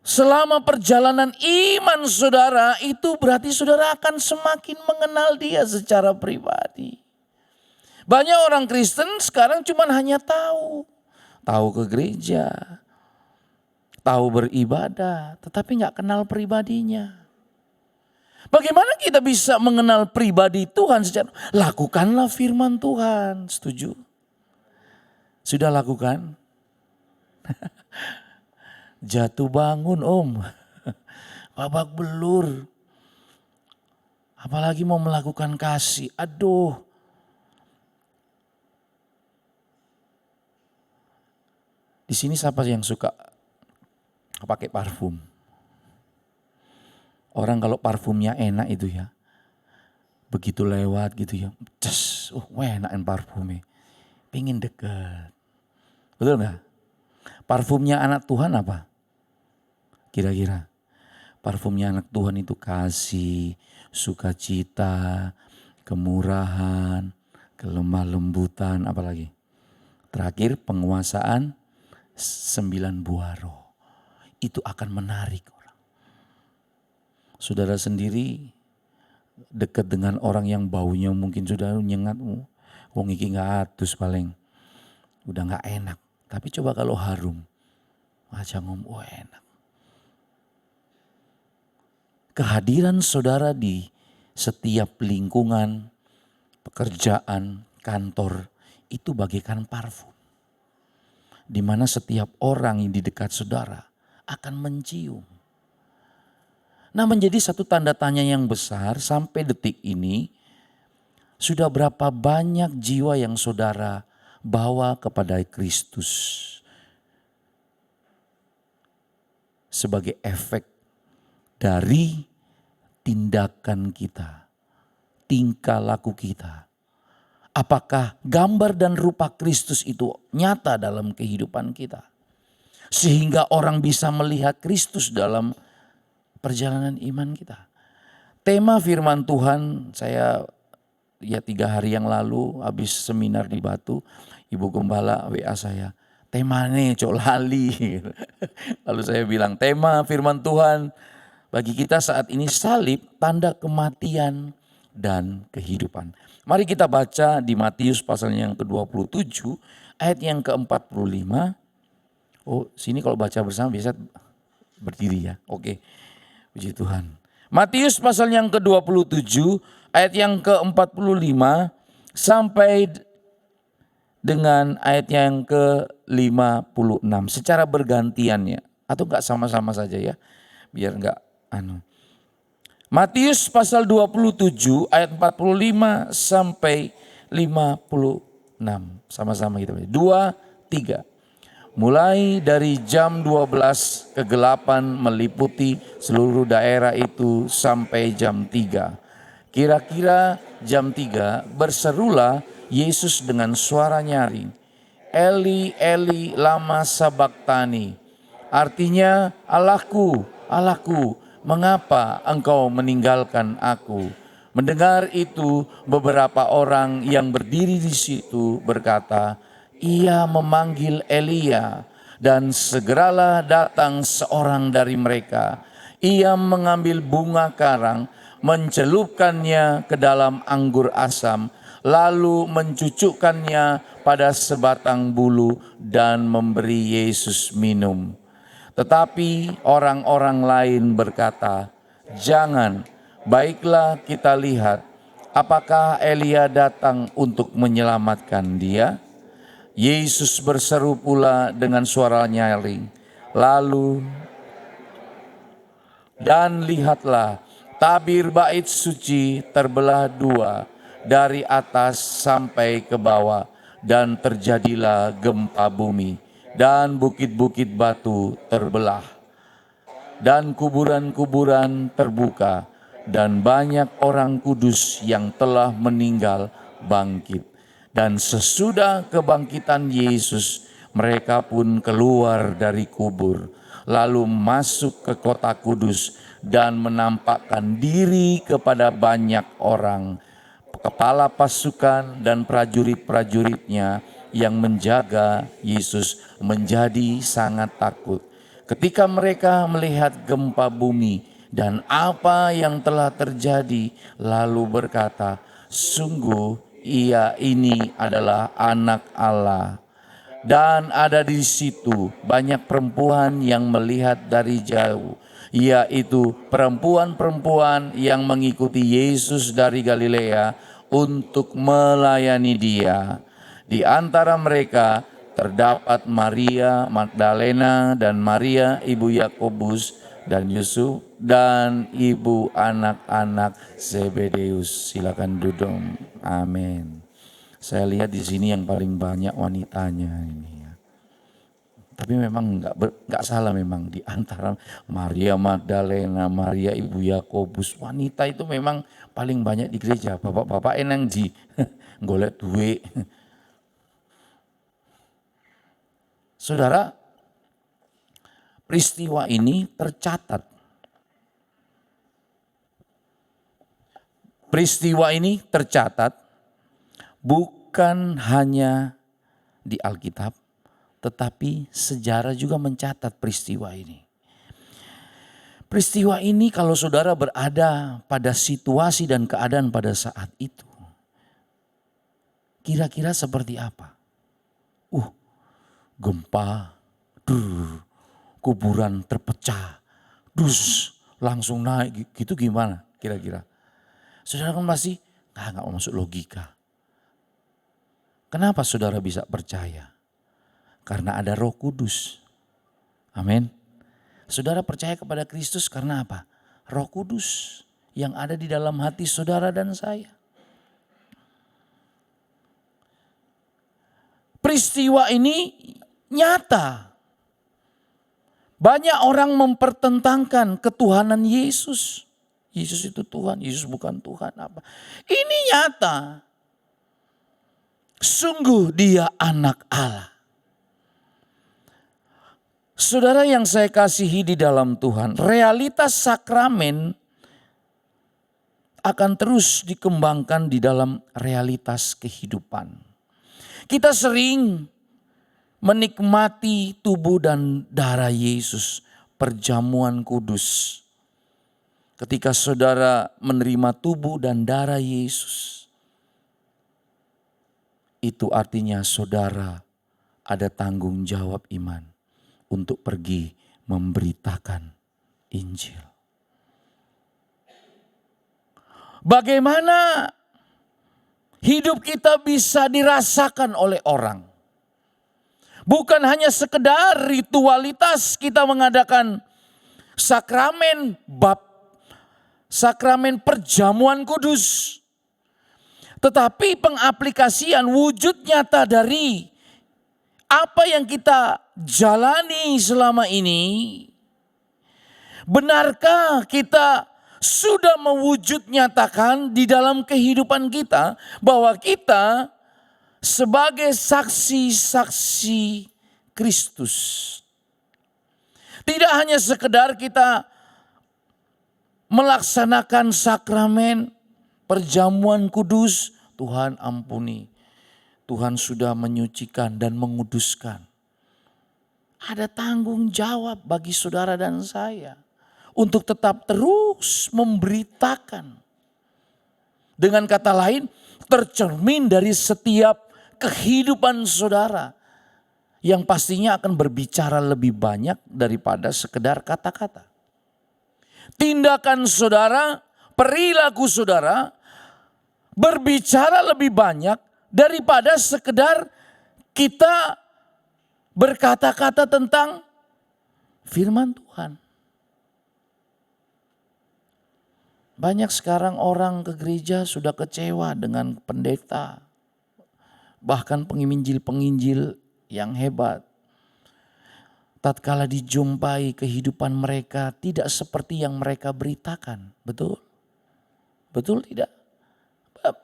selama perjalanan iman saudara, itu berarti saudara akan semakin mengenal Dia secara pribadi. Banyak orang Kristen sekarang cuma hanya tahu ke gereja, tahu beribadah, tetapi nggak kenal pribadinya. Bagaimana kita bisa mengenal pribadi Tuhan secara lakukanlah firman Tuhan. Setuju? Sudah lakukan? Jatuh bangun om, babak belur. Apalagi mau melakukan kasih, aduh. Di sini siapa yang suka pakai parfum? Orang kalau parfumnya enak itu ya, begitu lewat gitu ya, enakan parfumnya, pengen deket. Betul gak? Parfumnya anak Tuhan apa? Kira-kira parfumnya anak Tuhan itu kasih, sukacita, kemurahan, kelemah lembutan, apalagi? Terakhir penguasaan 9 buah roh. Itu akan menarik orang. Saudara sendiri dekat dengan orang yang baunya mungkin sudah nyengat. Wong iki gak atus paling. Udah gak enak. Tapi coba kalau harum. Aja enak. Kehadiran saudara di setiap lingkungan, pekerjaan, kantor, itu bagaikan parfum. Di mana setiap orang yang di dekat saudara akan mencium. Nah, menjadi satu tanda tanya yang besar sampai detik ini, sudah berapa banyak jiwa yang saudara bawa kepada Kristus sebagai efek dari tindakan kita, tingkah laku kita. Apakah gambar dan rupa Kristus itu nyata dalam kehidupan kita? Sehingga orang bisa melihat Kristus dalam perjalanan iman kita. Tema firman Tuhan, saya 3 hari yang lalu habis seminar di Batu, Ibu Gembala WA saya, temanya cok lali. Lalu saya bilang, tema firman Tuhan bagi kita saat ini salib, tanda kematian dan kehidupan. Mari kita baca di Matius pasal yang ke-27 ayat yang ke-45. Oh, sini kalau baca bersama biasa berdiri ya. Oke. Puji Tuhan. Matius pasal yang ke-27 ayat yang ke-45 sampai dengan ayat yang ke-56 secara bergantiannya atau enggak sama-sama saja ya. Biar enggak Matius pasal 27 ayat 45 sampai 56. Sama-sama kita baca. 2, 3. Mulai dari jam 12 kegelapan meliputi seluruh daerah itu sampai jam 3. Kira-kira jam 3 berserulah Yesus dengan suara nyaring. Eli, Eli, lama sabachthani. Artinya, Allahku, Allahku, mengapa engkau meninggalkan aku? Mendengar itu beberapa orang yang berdiri di situ berkata, ia memanggil Elia, dan segeralah datang seorang dari mereka. Ia mengambil bunga karang, mencelupkannya ke dalam anggur asam, lalu mencucukkannya pada sebatang bulu dan memberi Yesus minum. Tetapi orang-orang lain berkata, jangan, baiklah kita lihat Apakah Elia datang untuk menyelamatkan dia? Yesus berseru pula dengan suara nyaring. Lalu, dan lihatlah, tabir bait suci terbelah dua dari atas sampai ke bawah, dan terjadilah gempa bumi, dan bukit-bukit batu terbelah, dan kuburan-kuburan terbuka, dan banyak orang kudus yang telah meninggal bangkit. Dan sesudah kebangkitan Yesus, mereka pun keluar dari kubur, lalu masuk ke kota kudus dan menampakkan diri kepada banyak orang. Kepala pasukan dan prajurit-prajuritnya yang menjaga Yesus menjadi sangat takut ketika mereka melihat gempa bumi dan apa yang telah terjadi, lalu berkata, sungguh ia ini adalah anak Allah. Dan ada di situ banyak perempuan yang melihat dari jauh, yaitu perempuan-perempuan yang mengikuti Yesus dari Galilea untuk melayani dia. Di antara mereka terdapat Maria Magdalena dan Maria ibu Yakobus dan Yusuf dan ibu anak-anak Zebedeus. Silakan duduk. Amin. Saya lihat di sini yang paling banyak wanitanya ini ya. Tapi memang enggak salah memang di antara Maria Magdalena, Maria ibu Yakobus, wanita itu memang paling banyak di gereja. Bapak-bapak enang di golek duit. Saudara, peristiwa ini tercatat. Peristiwa ini tercatat bukan hanya di Alkitab, tetapi sejarah juga mencatat peristiwa ini. Peristiwa ini kalau saudara berada pada situasi dan keadaan pada saat itu, kira-kira seperti apa? Gempa, kuburan terpecah, langsung naik, gitu gimana kira-kira? Saudara kan masih nggak mau masuk logika. Kenapa saudara bisa percaya? Karena ada Roh Kudus. Amin. Saudara percaya kepada Kristus karena apa? Roh Kudus yang ada di dalam hati saudara dan saya. Peristiwa ini nyata. Banyak orang mempertentangkan ketuhanan Yesus. Yesus itu Tuhan, Yesus bukan Tuhan apa. Ini nyata. Sungguh dia anak Allah. Saudara yang saya kasihi di dalam Tuhan, realitas sakramen akan terus dikembangkan di dalam realitas kehidupan. Kita sering menikmati tubuh dan darah Yesus, perjamuan kudus. Ketika saudara menerima tubuh dan darah Yesus, itu artinya saudara ada tanggung jawab iman untuk pergi memberitakan Injil. Bagaimana hidup kita bisa dirasakan oleh orang? Bukan hanya sekedar ritualitas kita mengadakan sakramen sakramen perjamuan kudus. Tetapi pengaplikasian wujud nyata dari apa yang kita jalani selama ini. Benarkah kita sudah mewujud nyatakan di dalam kehidupan kita bahwa kita sebagai saksi-saksi Kristus. Tidak hanya sekedar kita melaksanakan sakramen perjamuan kudus, Tuhan ampuni. Tuhan sudah menyucikan dan menguduskan. Ada tanggung jawab bagi saudara dan saya untuk tetap terus memberitakan. Dengan kata lain, tercermin dari setiap kehidupan saudara yang pastinya akan berbicara lebih banyak daripada sekedar kata-kata. Tindakan saudara, perilaku saudara berbicara lebih banyak daripada sekedar kita berkata-kata tentang firman Tuhan. Banyak sekarang orang ke gereja sudah kecewa dengan pendeta, bahkan penginjil-penginjil yang hebat. Tatkala dijumpai kehidupan mereka tidak seperti yang mereka beritakan. Betul? Betul tidak?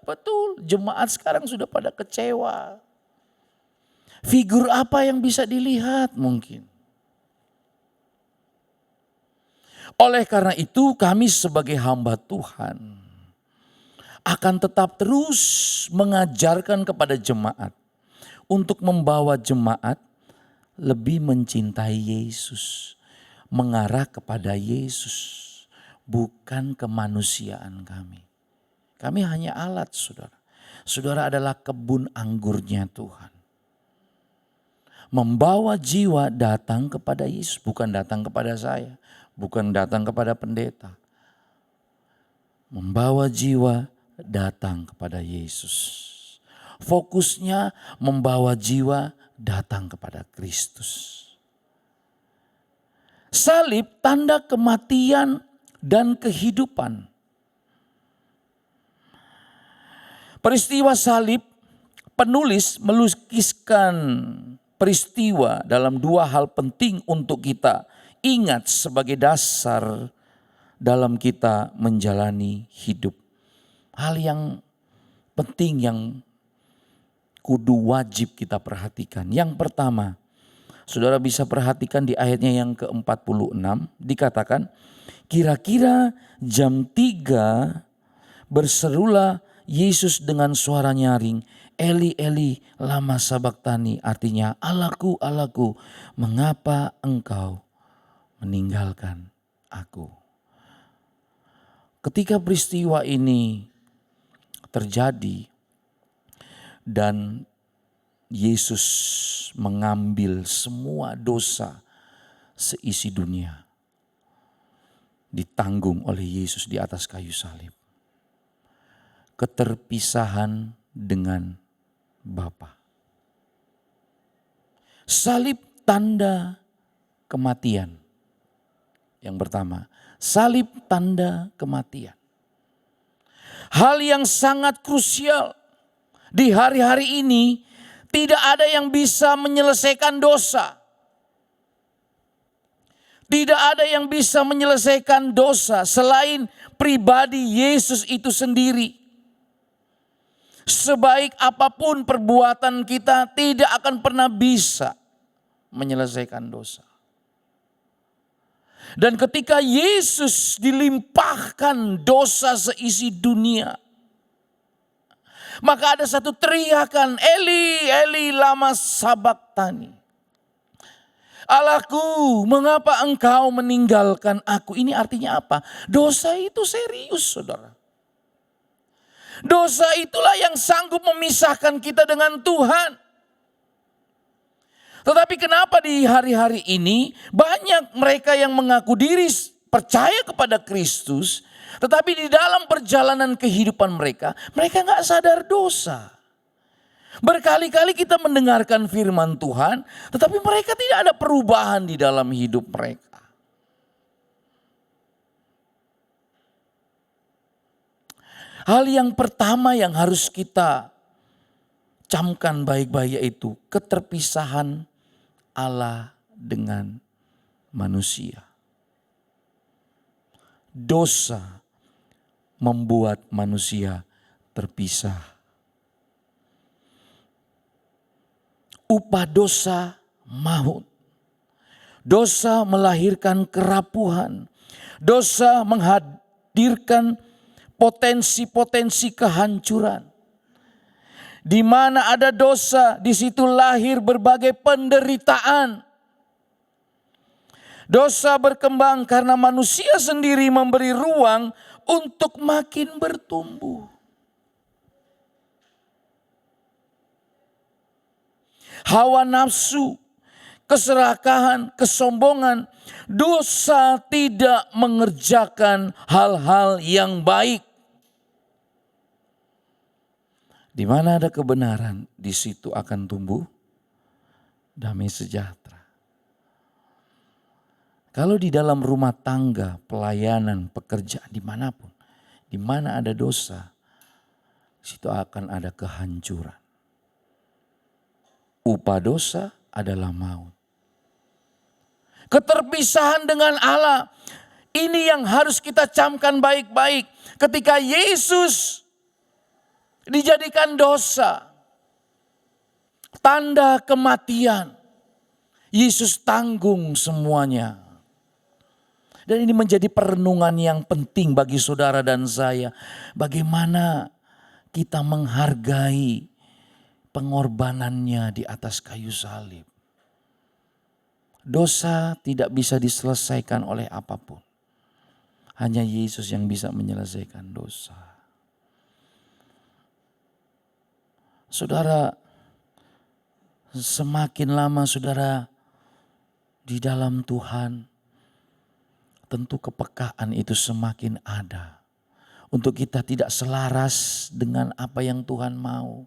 Betul, jemaat sekarang sudah pada kecewa. Figur apa yang bisa dilihat mungkin? Oleh karena itu kami sebagai hamba Tuhan akan tetap terus mengajarkan kepada jemaat untuk membawa jemaat lebih mencintai Yesus, mengarah kepada Yesus, bukan kemanusiaan kami. Kami hanya alat, saudara. Saudara adalah kebun anggurnya Tuhan. Membawa jiwa datang kepada Yesus, bukan datang kepada saya, bukan datang kepada pendeta. Membawa jiwa datang kepada Yesus. Fokusnya membawa jiwa datang kepada Kristus. Salib tanda kematian dan kehidupan. Peristiwa salib, penulis melukiskan peristiwa dalam dua hal penting untuk kita ingat sebagai dasar dalam kita menjalani hidup. Hal yang penting yang kudu wajib kita perhatikan. Yang pertama, saudara bisa perhatikan di ayatnya yang ke-46 dikatakan, kira-kira jam 3 berserulah Yesus dengan suara nyaring, Eli Eli lama sabachthani, artinya Allahku Allahku mengapa engkau meninggalkan aku. Ketika peristiwa ini terjadi dan Yesus mengambil semua dosa seisi dunia, ditanggung oleh Yesus di atas kayu salib. Keterpisahan dengan Bapa. Salib tanda kematian. Yang pertama, salib tanda kematian. Hal yang sangat krusial di hari-hari ini, tidak ada yang bisa menyelesaikan dosa. Tidak ada yang bisa menyelesaikan dosa selain pribadi Yesus itu sendiri. Sebaik apapun perbuatan kita tidak akan pernah bisa menyelesaikan dosa. Dan ketika Yesus dilimpahkan dosa seisi dunia, maka ada satu teriakan, Eli Eli lama sabachthani. Allahku, mengapa engkau meninggalkan aku? Ini artinya apa? Dosa itu serius, saudara. Dosa itulah yang sanggup memisahkan kita dengan Tuhan. Tetapi kenapa di hari-hari ini banyak mereka yang mengaku diri percaya kepada Kristus, tetapi di dalam perjalanan kehidupan mereka gak sadar dosa. Berkali-kali kita mendengarkan firman Tuhan, tetapi mereka tidak ada perubahan di dalam hidup mereka. Hal yang pertama yang harus kita camkan baik-baik yaitu keterpisahan Allah dengan manusia. Dosa membuat manusia terpisah. Upah dosa maut. Dosa melahirkan kerapuhan. Dosa menghadirkan potensi-potensi kehancuran. Di mana ada dosa, di situ lahir berbagai penderitaan. Dosa berkembang karena manusia sendiri memberi ruang untuk makin bertumbuh. Hawa nafsu, keserakahan, kesombongan, dosa tidak mengerjakan hal-hal yang baik. Di mana ada kebenaran, di situ akan tumbuh damai sejahtera. Kalau di dalam rumah tangga, pelayanan, pekerjaan, dimanapun, di mana ada dosa, di situ akan ada kehancuran. Upah dosa adalah maut. Keterpisahan dengan Allah, ini yang harus kita camkan baik-baik. Ketika Yesus dijadikan dosa, tanda kematian, Yesus tanggung semuanya. Dan ini menjadi perenungan yang penting bagi saudara dan saya. Bagaimana kita menghargai pengorbanannya di atas kayu salib. Dosa tidak bisa diselesaikan oleh apapun. Hanya Yesus yang bisa menyelesaikan dosa. Saudara, semakin lama saudara di dalam Tuhan, tentu kepekaan itu semakin ada. Untuk kita tidak selaras dengan apa yang Tuhan mau.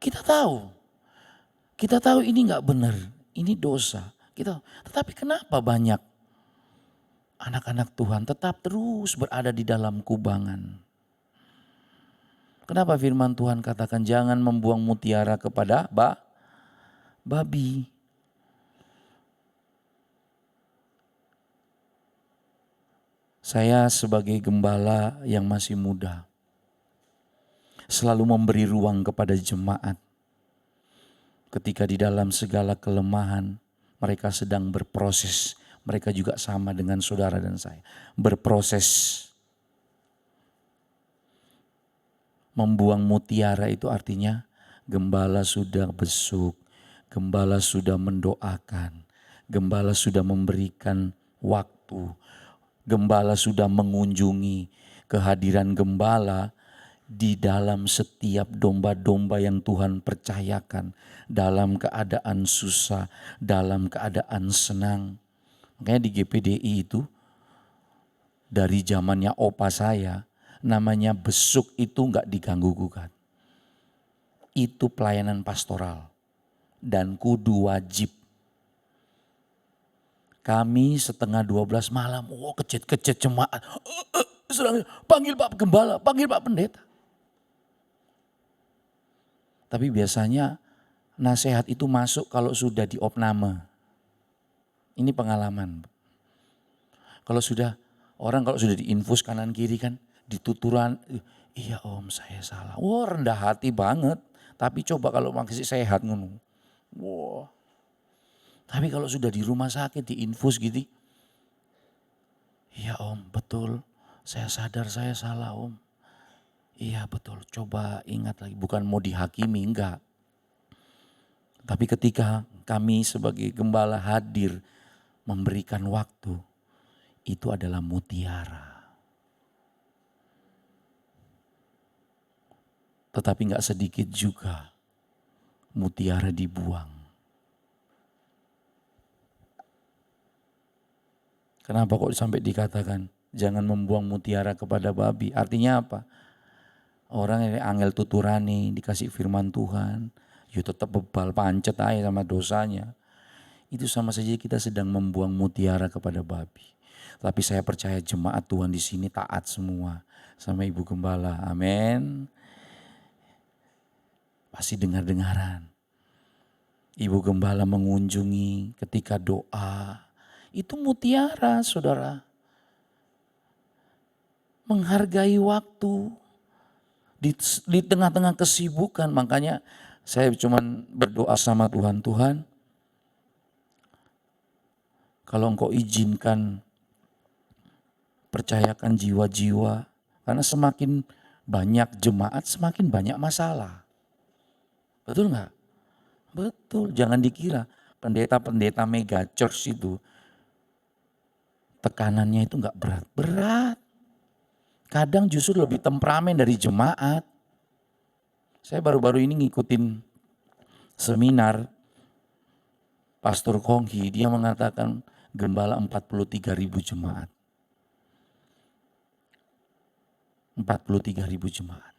Kita tahu ini gak benar, ini dosa. Tetapi kenapa banyak anak-anak Tuhan tetap terus berada di dalam kubangan? Kenapa firman Tuhan katakan jangan membuang mutiara kepada babi. Saya sebagai gembala yang masih muda selalu memberi ruang kepada jemaat. Ketika di dalam segala kelemahan mereka sedang berproses. Mereka juga sama dengan saudara dan saya. Berproses. Membuang mutiara itu artinya gembala sudah besuk, gembala sudah mendoakan, gembala sudah memberikan waktu, gembala sudah mengunjungi. Kehadiran gembala di dalam setiap domba-domba yang Tuhan percayakan, dalam keadaan susah, dalam keadaan senang. Makanya di GPDI itu dari zamannya opa saya, namanya besuk itu enggak diganggu gugat. Itu pelayanan pastoral dan kudu wajib. Kami 11:30 malam, kecet-kecet jemaat. Panggil Pak Gembala, panggil Pak Pendeta. Tapi biasanya nasihat itu masuk kalau sudah diopname. Ini pengalaman. Kalau sudah diinfus kanan kiri kan, dituturan, iya om saya salah. Wah rendah hati banget. Tapi coba kalau masih sehat ngono. Wah. Tapi kalau sudah di rumah sakit diinfus gitu. Iya om betul. Saya sadar saya salah om. Iya betul. Coba ingat lagi. Bukan mau dihakimi enggak. Tapi ketika kami sebagai gembala hadir memberikan waktu. Itu adalah mutiara. Tetapi gak sedikit juga mutiara dibuang. Kenapa kok sampai dikatakan jangan membuang mutiara kepada babi? Artinya apa? Orang yang angel tuturani dikasih firman Tuhan, ya tetap bebal pancet aja sama dosanya. Itu sama saja kita sedang membuang mutiara kepada babi. Tapi saya percaya jemaat Tuhan di sini taat semua sama Ibu Gembala. Amin. Pasti dengar-dengaran. Ibu Gembala mengunjungi ketika doa. Itu mutiara saudara. Menghargai waktu. Di tengah-tengah kesibukan. Makanya saya cuma berdoa sama Tuhan. Tuhan, kalau engkau izinkan, percayakan jiwa-jiwa. Karena semakin banyak jemaat, semakin banyak masalah. Betul gak? Betul, jangan dikira pendeta-pendeta mega church itu tekanannya itu gak berat. Berat. Kadang justru lebih temperamen dari jemaat. Saya baru-baru ini ngikutin seminar Pastor Konghi, dia mengatakan gembala 43.000 jemaat. 43.000 jemaat.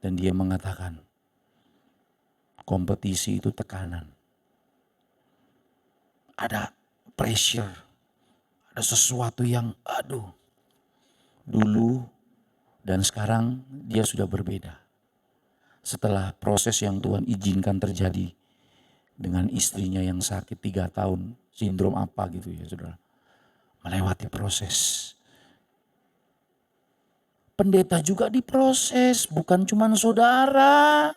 Dan dia mengatakan, kompetisi itu tekanan. Ada pressure, ada sesuatu yang dulu dan sekarang dia sudah berbeda. Setelah proses yang Tuhan izinkan terjadi dengan istrinya yang sakit 3 tahun, sindrom apa gitu ya saudara. Melewati proses. Pendeta juga diproses, bukan cuma saudara.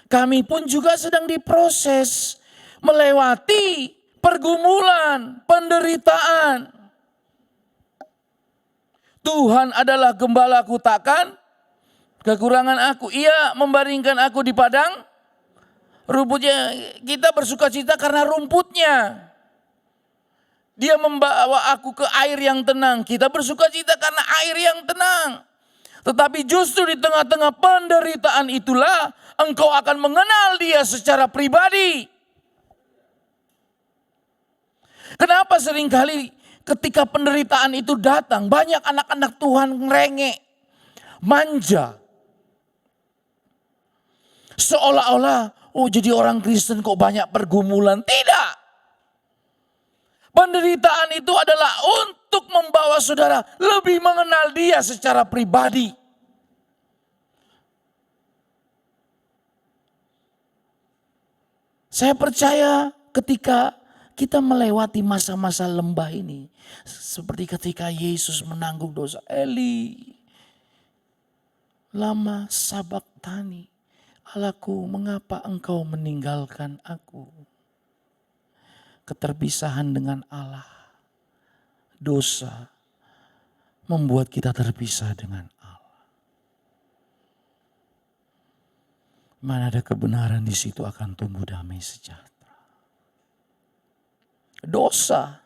Kami pun juga sedang diproses, melewati pergumulan, penderitaan. Tuhan adalah gembalaku, takkan kekurangan aku. Ia membaringkan aku di padang rumputnya. Kita bersuka cita karena rumputnya. Dia membawa aku ke air yang tenang. Kita bersuka cita karena air yang tenang. Tetapi justru di tengah-tengah penderitaan itulah engkau akan mengenal dia secara pribadi. Kenapa seringkali ketika penderitaan itu datang, banyak anak-anak Tuhan ngerengek, manja. Seolah-olah, jadi orang Kristen kok banyak pergumulan. Tidak. Penderitaan itu adalah untuk membawa saudara lebih mengenal dia secara pribadi. Saya percaya ketika kita melewati masa-masa lembah ini, seperti ketika Yesus menanggung dosa, Eli, lama sabaktani, Allahku mengapa engkau meninggalkan aku? Keterpisahan dengan Allah, dosa membuat kita terpisah dengan Allah. Mana ada kebenaran di situ akan tumbuh damai sejahtera. Dosa.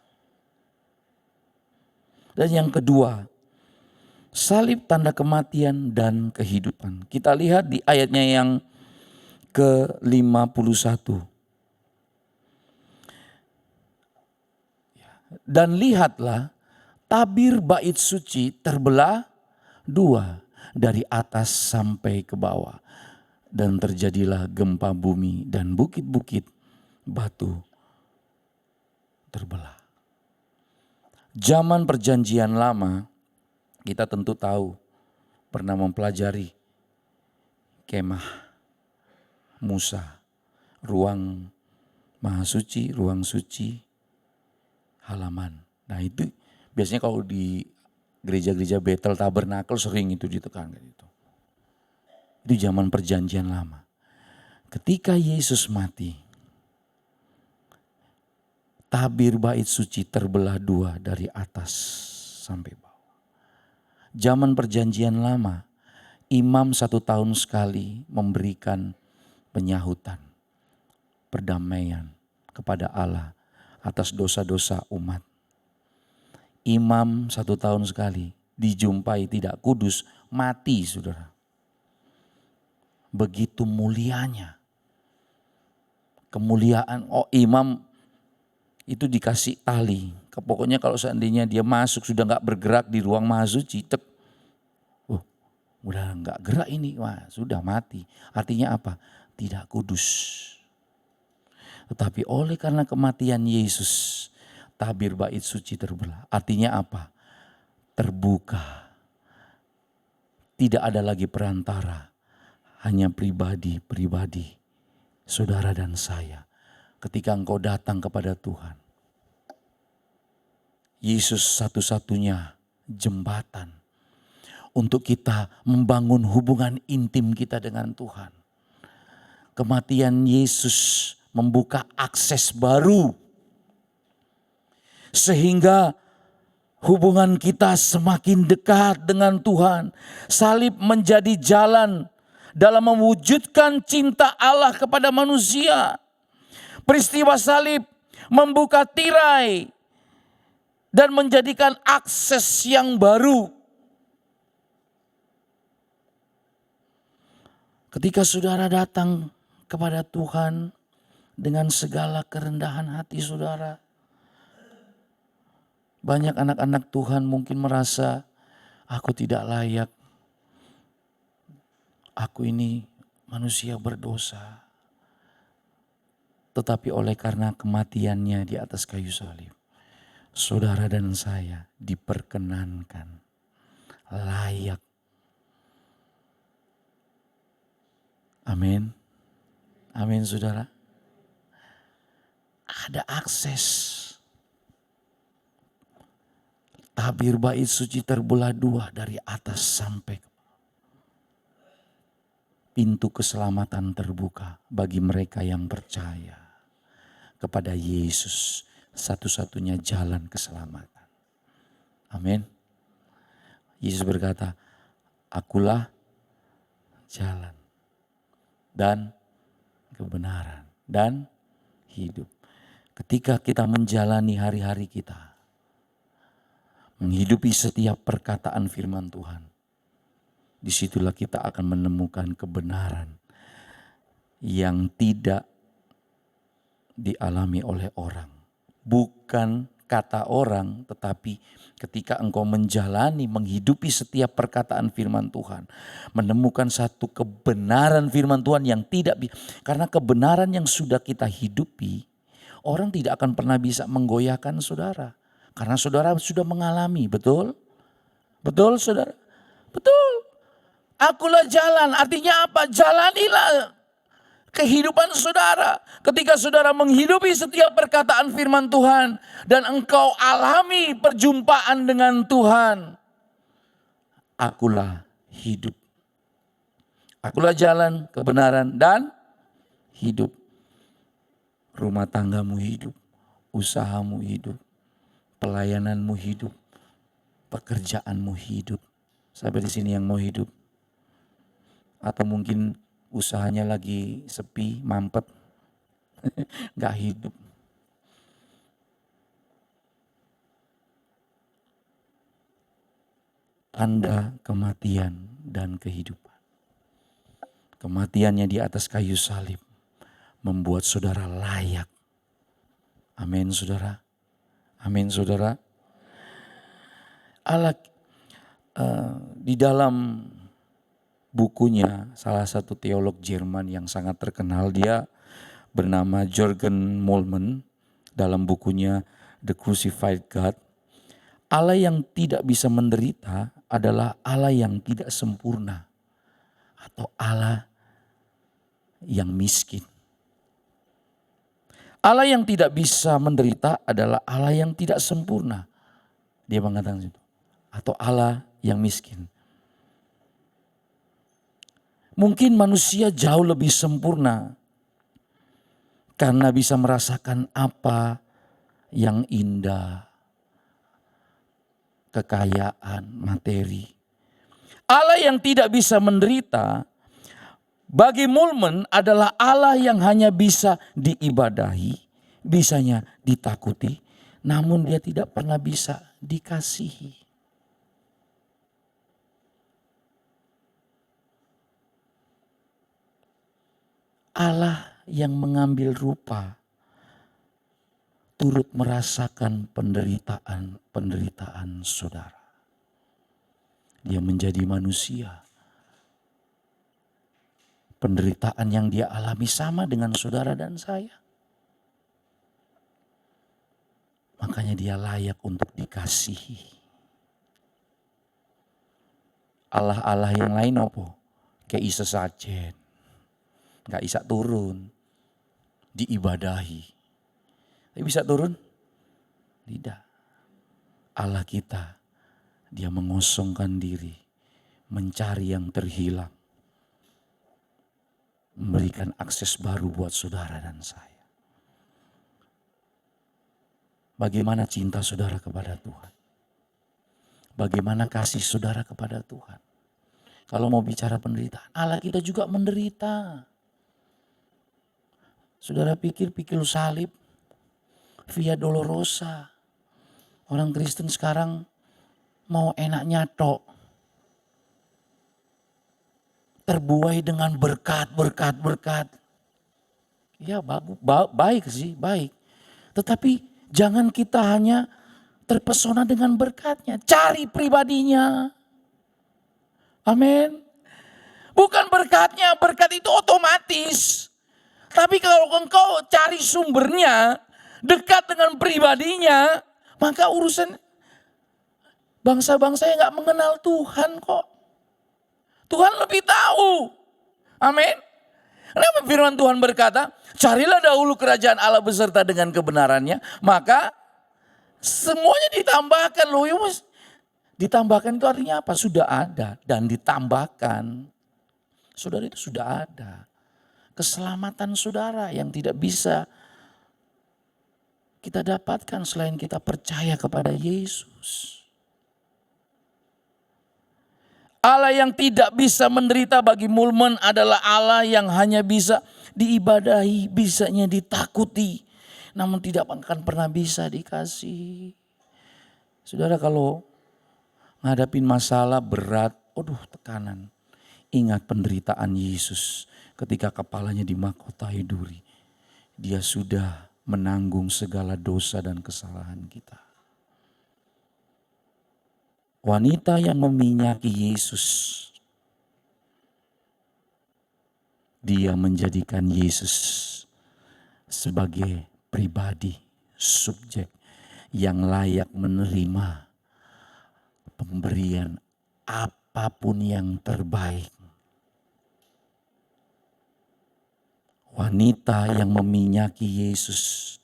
Dan yang kedua, salib tanda kematian dan kehidupan. Kita lihat di ayatnya yang ke-51. Dan lihatlah, tabir bait suci terbelah 2 dari atas sampai ke bawah. Dan terjadilah gempa bumi dan bukit-bukit batu terbelah. Zaman perjanjian lama, kita tentu tahu, pernah mempelajari kemah Musa, ruang maha suci, ruang suci, halaman. Nah itu biasanya kalau di gereja-gereja Bethel Tabernakel sering itu ditekankan itu. Itu zaman perjanjian lama. Ketika Yesus mati, tabir bait suci terbelah 2 dari atas sampai bawah. Zaman perjanjian lama, imam 1 tahun sekali memberikan penyahutan, perdamaian kepada Allah atas dosa-dosa umat. Imam 1 tahun sekali dijumpai tidak kudus, mati saudara. Begitu mulianya. Kemuliaan, imam itu dikasih tali. Pokoknya kalau seandainya dia masuk sudah gak bergerak di ruang maha suci, udah gak gerak ini, sudah mati. Artinya apa? Tidak kudus. Tetapi oleh karena kematian Yesus, tabir bait suci terbelah. Artinya apa? Terbuka. Tidak ada lagi perantara. Hanya pribadi, saudara dan saya. Ketika engkau datang kepada Tuhan. Yesus satu-satunya jembatan untuk kita membangun hubungan intim kita dengan Tuhan. Kematian Yesus membuka akses baru. Sehingga hubungan kita semakin dekat dengan Tuhan. Salib menjadi jalan dalam mewujudkan cinta Allah kepada manusia. Peristiwa salib membuka tirai dan menjadikan akses yang baru. Ketika saudara datang kepada Tuhan dengan segala kerendahan hati saudara. Banyak anak-anak Tuhan mungkin merasa aku tidak layak. aku ini manusia berdosa. Tetapi oleh karena kematiannya di atas kayu salib, saudara dan saya diperkenankan, layak. Amin. Amin saudara. Ada akses. Tabir bait suci terbelah dua dari atas sampai pintu keselamatan terbuka bagi mereka yang percaya kepada Yesus, satu-satunya jalan keselamatan. Amin. Yesus berkata, akulah jalan dan kebenaran dan hidup. Ketika kita menjalani hari-hari kita, menghidupi setiap perkataan firman Tuhan, disitulah kita akan menemukan kebenaran yang tidak dialami oleh orang. Bukan kata orang, tetapi ketika engkau menjalani, menghidupi setiap perkataan firman Tuhan, menemukan satu kebenaran firman Tuhan yang tidak, karena kebenaran yang sudah kita hidupi, orang tidak akan pernah bisa menggoyahkan saudara. Karena saudara sudah mengalami, betul? Betul saudara? Betul. Akulah jalan, artinya apa? Jalanilah kehidupan saudara. Ketika saudara menghidupi setiap perkataan firman Tuhan dan engkau alami perjumpaan dengan Tuhan. Akulah hidup. Akulah jalan, kebenaran dan hidup. Rumah tanggamu hidup, usahamu hidup, pelayananmu hidup, pekerjaanmu hidup. Sampai di sini yang mau hidup. Atau mungkin usahanya lagi sepi, mampet, gak hidup. Tanda kematian dan kehidupan. Kematiannya di atas kayu salib membuat saudara layak. Amin saudara. Amin saudara. Allah di dalam bukunya salah satu teolog Jerman yang sangat terkenal, dia bernama Jürgen Moltmann, dalam bukunya The Crucified God, Allah yang tidak bisa menderita adalah Allah yang tidak sempurna atau Allah yang miskin. Allah yang tidak bisa menderita adalah Allah yang tidak sempurna. Dia mengatakan itu. Atau Allah yang miskin. Mungkin manusia jauh lebih sempurna karena bisa merasakan apa yang indah, kekayaan, materi. Allah yang tidak bisa menderita bagi Moltmann adalah Allah yang hanya bisa diibadahi, bisanya ditakuti, namun dia tidak pernah bisa dikasihi. Allah yang mengambil rupa turut merasakan penderitaan saudara. Dia menjadi manusia. Penderitaan yang dia alami sama dengan saudara dan saya. Makanya dia layak untuk dikasihi. Allah-Allah yang lain apa? Kayak Isa sajen. Gak bisa turun, diibadahi. Tapi bisa turun? Tidak. Allah kita, dia mengosongkan diri, mencari yang terhilang. Memberikan akses baru buat saudara dan saya. Bagaimana cinta saudara kepada Tuhan? Bagaimana kasih saudara kepada Tuhan? Kalau mau bicara penderitaan, Allah kita juga menderita. Saudara pikir salib, Via Dolorosa. Orang Kristen sekarang mau enaknya tok. Terbuai dengan berkat. Ya baik sih, baik. Tetapi jangan kita hanya terpesona dengan berkatnya. Cari pribadinya. Amin. Bukan berkatnya, berkat itu otomatis. Tapi kalau engkau cari sumbernya, dekat dengan pribadinya, maka urusan bangsa-bangsa yang gak mengenal Tuhan kok. Tuhan lebih tahu. Amin. Kenapa firman Tuhan berkata, carilah dahulu kerajaan Allah beserta dengan kebenarannya, maka semuanya ditambahkan loh. Ditambahkan itu artinya apa? Sudah ada dan ditambahkan. Saudara, itu sudah ada. Keselamatan saudara yang tidak bisa kita dapatkan selain kita percaya kepada Yesus. Allah yang tidak bisa menderita bagi Mulmen adalah Allah yang hanya bisa diibadahi, bisanya ditakuti, namun tidak akan pernah bisa dikasih. Saudara, kalau ngadapin masalah berat, tekanan. Ingat penderitaan Yesus ketika kepalanya dimahkotai duri. Dia sudah menanggung segala dosa dan kesalahan kita. Wanita yang meminyaki Yesus, dia menjadikan Yesus sebagai pribadi, subjek yang layak menerima pemberian apapun yang terbaik. Wanita yang meminyaki Yesus,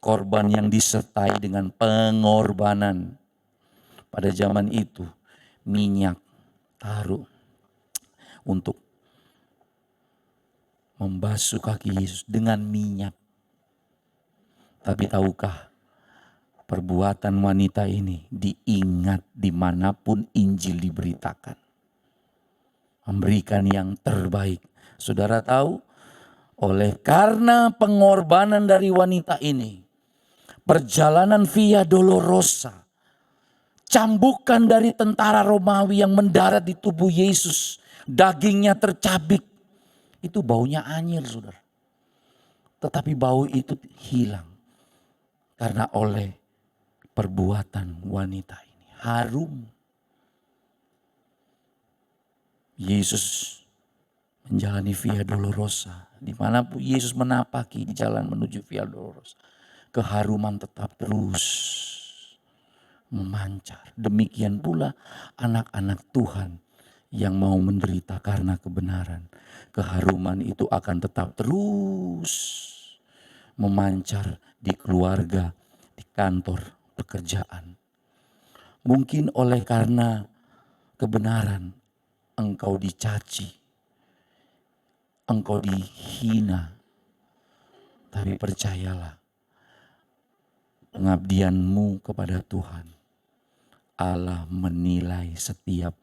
korban yang disertai dengan pengorbanan. Pada zaman itu minyak taruh untuk membasuh kaki Yesus dengan minyak. Tapi tahukah, perbuatan wanita ini diingat dimanapun Injil diberitakan. Memberikan yang terbaik. Saudara tahu, oleh karena pengorbanan dari wanita ini, perjalanan Via Dolorosa, cambukan dari tentara Romawi yang mendarat di tubuh Yesus, dagingnya tercabik, itu baunya anyir, saudara. Tetapi bau itu hilang karena oleh perbuatan wanita ini. Harum. Yesus menjalani Via Dolorosa. Dimanapun Yesus menapaki di jalan menuju Via Dolorosa, keharuman tetap terus memancar. Demikian pula anak-anak Tuhan yang mau menderita karena kebenaran. Keharuman itu akan tetap terus memancar di keluarga, di kantor, pekerjaan. Mungkin oleh karena kebenaran engkau dicaci, engkau dihina. Tapi percayalah, pengabdianmu kepada Tuhan, Allah menilai setiap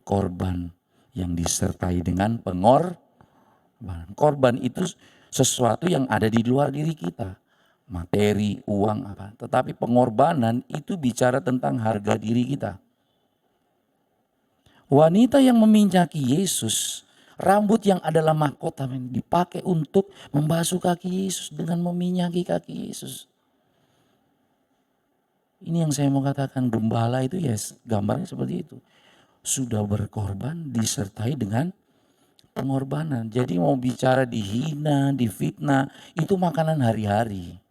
korban yang disertai dengan pengorbanan. Korban itu sesuatu yang ada di luar diri kita. Materi, uang, apa. Tetapi pengorbanan itu bicara tentang harga diri kita. Wanita yang meminyaki Yesus, rambut yang adalah mahkota dipakai untuk membasuh kaki Yesus dengan meminyaki kaki Yesus. Ini yang saya mau katakan, gembala itu ya gambarnya seperti itu. Sudah berkorban disertai dengan pengorbanan. Jadi mau bicara dihina, difitnah, itu makanan hari-hari.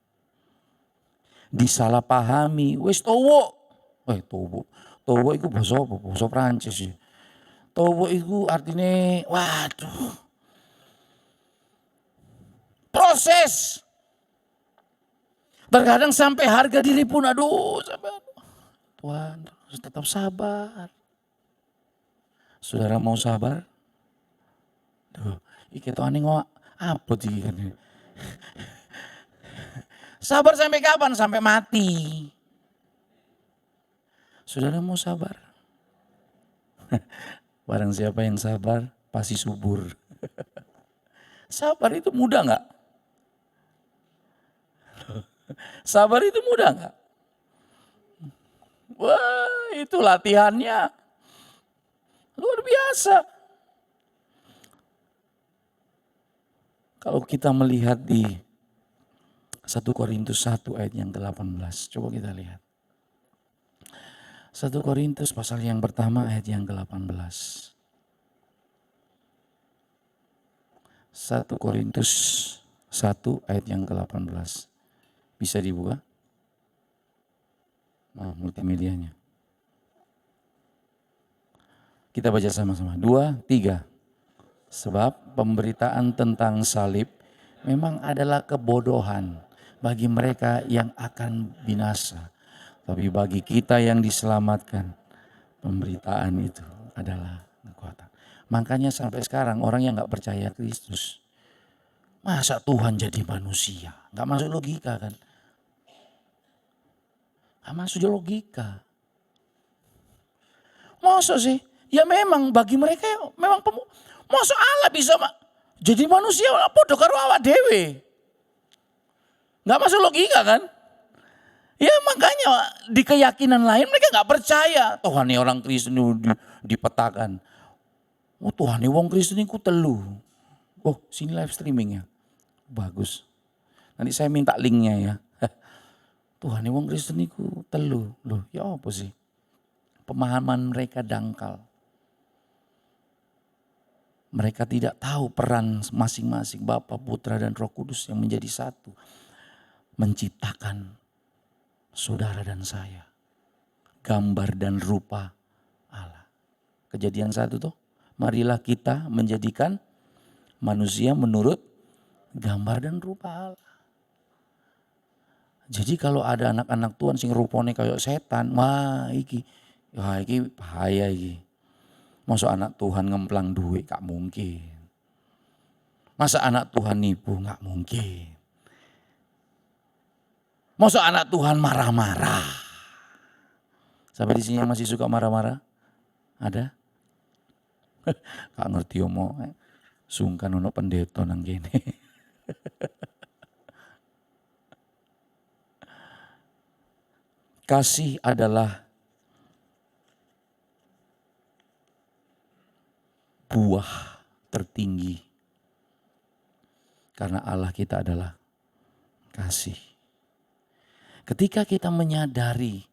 Disalahpahami, wes towo. Towo itu bahasa apa? Bahasa Prancis sih. Towo itu artinya waduh. Proses. Terkadang sampai harga diri pun Tuhan harus tetap sabar. Saudara mau sabar? Duh, iki tuane ngok apa iki kan. Sabar sampai kapan? Sampai mati. Saudara mau sabar? Barang siapa yang sabar pasti subur. Sabar itu mudah enggak? Sabar itu mudah enggak? Wah, itu latihannya luar biasa. Kalau kita melihat di 1 Korintus 1 ayat yang ke-18. Coba kita lihat. 1 Korintus pasal yang pertama ayat yang ke-18. 1 Korintus 1 ayat yang ke-18. Bisa dibuka? Multimedianya. Kita baca sama-sama. 2, 3. Sebab pemberitaan tentang salib memang adalah kebodohan bagi mereka yang akan binasa. Tapi bagi kita yang diselamatkan, pemberitaan itu adalah kekuatan. Makanya sampai sekarang orang yang gak percaya Kristus, masa Tuhan jadi manusia? Gak masuk logika kan? Gak masuk logika. Masa sih? Ya memang bagi mereka memang masa Allah bisa jadi manusia podo karo awak dewe. Gak masuk logika kan? Ya makanya di keyakinan lain mereka gak percaya. Tuhan ini orang Kristen dipetakan. Oh Tuhan ini wong Kristen ini ku telu. Oh sini live streamingnya. Bagus. Nanti saya minta linknya ya. Tuhan ini wong Kristen ini ku telu. Loh ya apa sih? Pemahaman mereka dangkal. Mereka tidak tahu peran masing-masing Bapa, Putra dan Roh Kudus yang menjadi satu. Menciptakan saudara dan saya. Gambar dan rupa Allah. Kejadian 1 tuh. Marilah kita menjadikan manusia menurut gambar dan rupa Allah. Jadi kalau ada anak-anak Tuhan sing rupane kayak setan, wah iki bahaya iki. Masa anak Tuhan ngemplang duit gak mungkin. Masa anak Tuhan nipu gak mungkin. Masa anak Tuhan marah-marah. Sampai di sini yang masih suka marah-marah? Ada? Gak ngerti omong. Sungkan ono pendeta nang kene. Kasih adalah buah tertinggi. Karena Allah kita adalah kasih. Ketika kita menyadari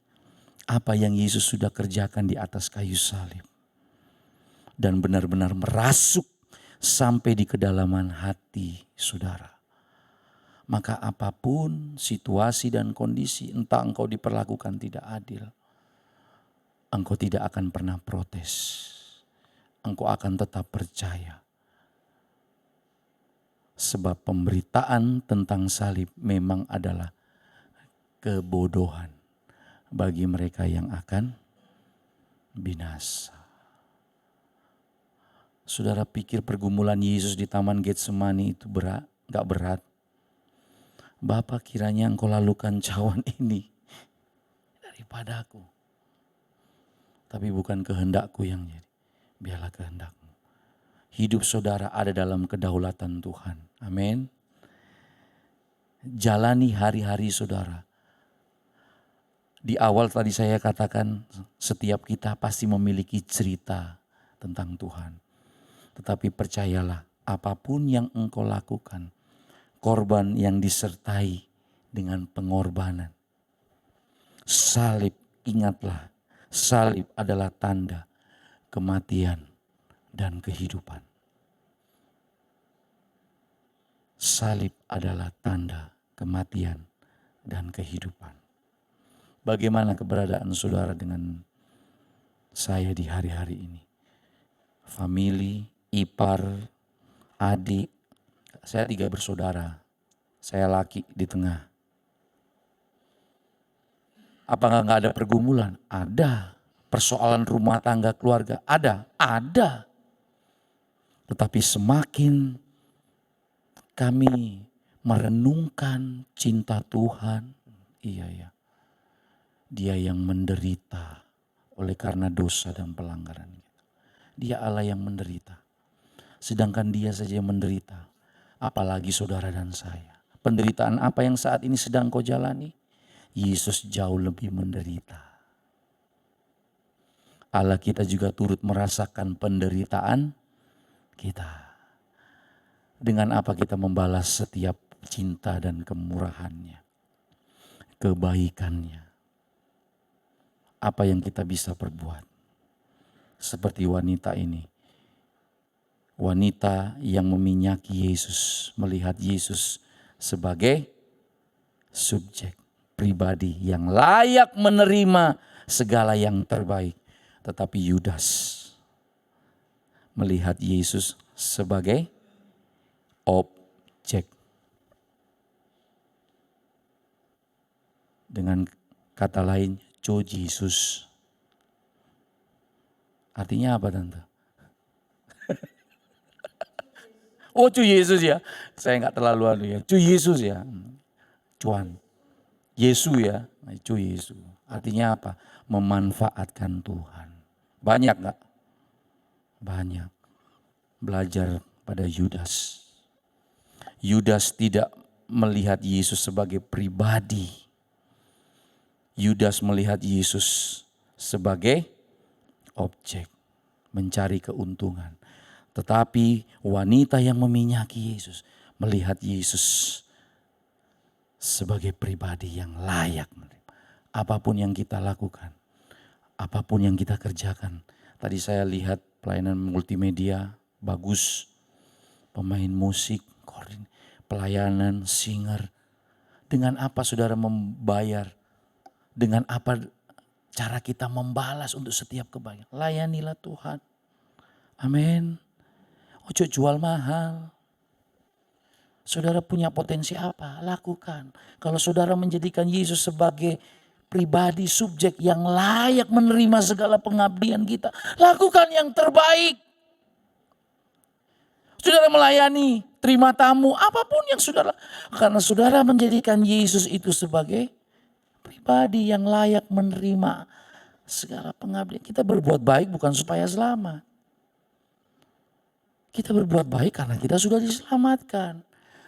apa yang Yesus sudah kerjakan di atas kayu salib. Dan benar-benar merasuk sampai di kedalaman hati saudara. Maka apapun situasi dan kondisi, entah engkau diperlakukan tidak adil, engkau tidak akan pernah protes. Engkau akan tetap percaya. Sebab pemberitaan tentang salib memang adalah kebodohan bagi mereka yang akan binasa. Saudara pikir pergumulan Yesus di Taman Getsemani itu berat? Gak berat. Bapa kiranya engkau lalukan cawan ini daripadaku. Tapi bukan kehendakku yang jadi. Biarlah kehendakmu. Hidup saudara ada dalam kedaulatan Tuhan. Amin. Jalani hari-hari saudara. Di awal tadi saya katakan setiap kita pasti memiliki cerita tentang Tuhan. Tetapi percayalah apapun yang engkau lakukan. Korban yang disertai dengan pengorbanan. Salib, ingatlah. Salib adalah tanda kematian dan kehidupan. Salib adalah tanda kematian dan kehidupan. Bagaimana keberadaan saudara dengan saya di hari-hari ini? Famili, ipar, adik. Saya 3 bersaudara. Saya laki di tengah. Apakah gak ada pergumulan? Ada. Persoalan rumah tangga keluarga ada. Tetapi semakin kami merenungkan cinta Tuhan, iya. Dia yang menderita oleh karena dosa dan pelanggaran kita. Dia Allah yang menderita. Sedangkan dia saja yang menderita. Apalagi saudara dan saya. Penderitaan apa yang saat ini sedang kau jalani? Yesus jauh lebih menderita. Allah kita juga turut merasakan penderitaan kita. Dengan apa kita membalas setiap cinta dan kemurahannya. Kebaikannya. Apa yang kita bisa perbuat. Seperti wanita ini. wanita yang meminyaki Yesus, melihat Yesus sebagai subjek pribadi yang layak menerima segala yang terbaik. Tetapi Yudas melihat Yesus sebagai objek. Dengan kata lain, co Yesus. Artinya apa tante? Oh cu Yesus ya. Saya nggak terlalu anu ya. Cu Yesus ya. Cuan. Yesus ya. Cu Yesus. Artinya apa? Memanfaatkan Tuhan. Banyak nggak? Banyak. Belajar pada Yudas. Yudas tidak melihat Yesus sebagai pribadi. Yudas melihat Yesus sebagai objek. Mencari keuntungan. Tetapi wanita yang meminyaki Yesus melihat Yesus sebagai pribadi yang layak menerima. Apapun yang kita lakukan, apapun yang kita kerjakan. Tadi saya lihat pelayanan multimedia bagus, pemain musik, pelayanan, singer. Dengan apa saudara membayar? Dengan apa cara kita membalas untuk setiap kebaikan? Layanilah Tuhan. Amin. Ojo jual mahal. Saudara punya potensi apa? Lakukan. Kalau saudara menjadikan Yesus sebagai pribadi subjek yang layak menerima segala pengabdian kita, lakukan yang terbaik. Saudara melayani, terima tamu, apapun yang saudara, karena saudara menjadikan Yesus itu sebagai pribadi yang layak menerima segala pengabdian. Kita berbuat baik bukan supaya selamat. Kita berbuat baik karena kita sudah diselamatkan.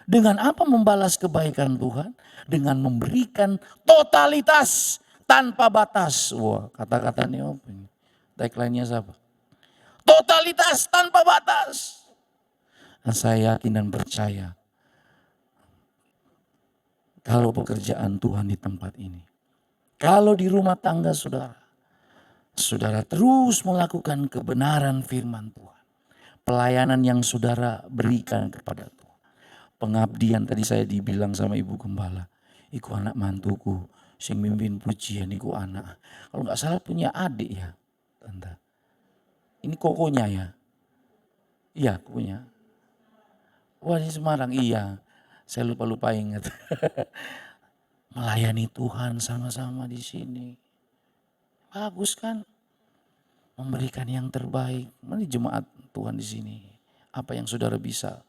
Dengan apa membalas kebaikan Tuhan? Dengan memberikan totalitas tanpa batas. Wah, kata-kata ini apa ini? Tagline-nya siapa? Totalitas tanpa batas. Dan saya yakin dan percaya kalau pekerjaan Tuhan di tempat ini, kalau di rumah tangga saudara, saudara terus melakukan kebenaran firman Tuhan. Pelayanan yang saudara berikan kepada Tuhan. Pengabdian tadi saya dibilang sama Ibu Gembala. Iku anak mantuku. Sing mimpin pujian iku anak. Kalau gak salah punya adik ya. Tante. Ini kokonya ya. Iya punya. Wah di Semarang iya. Saya lupa ingat. Melayani Tuhan sama-sama di sini. Bagus kan? Memberikan yang terbaik. Ini jemaat Tuhan di sini. Apa yang saudara bisa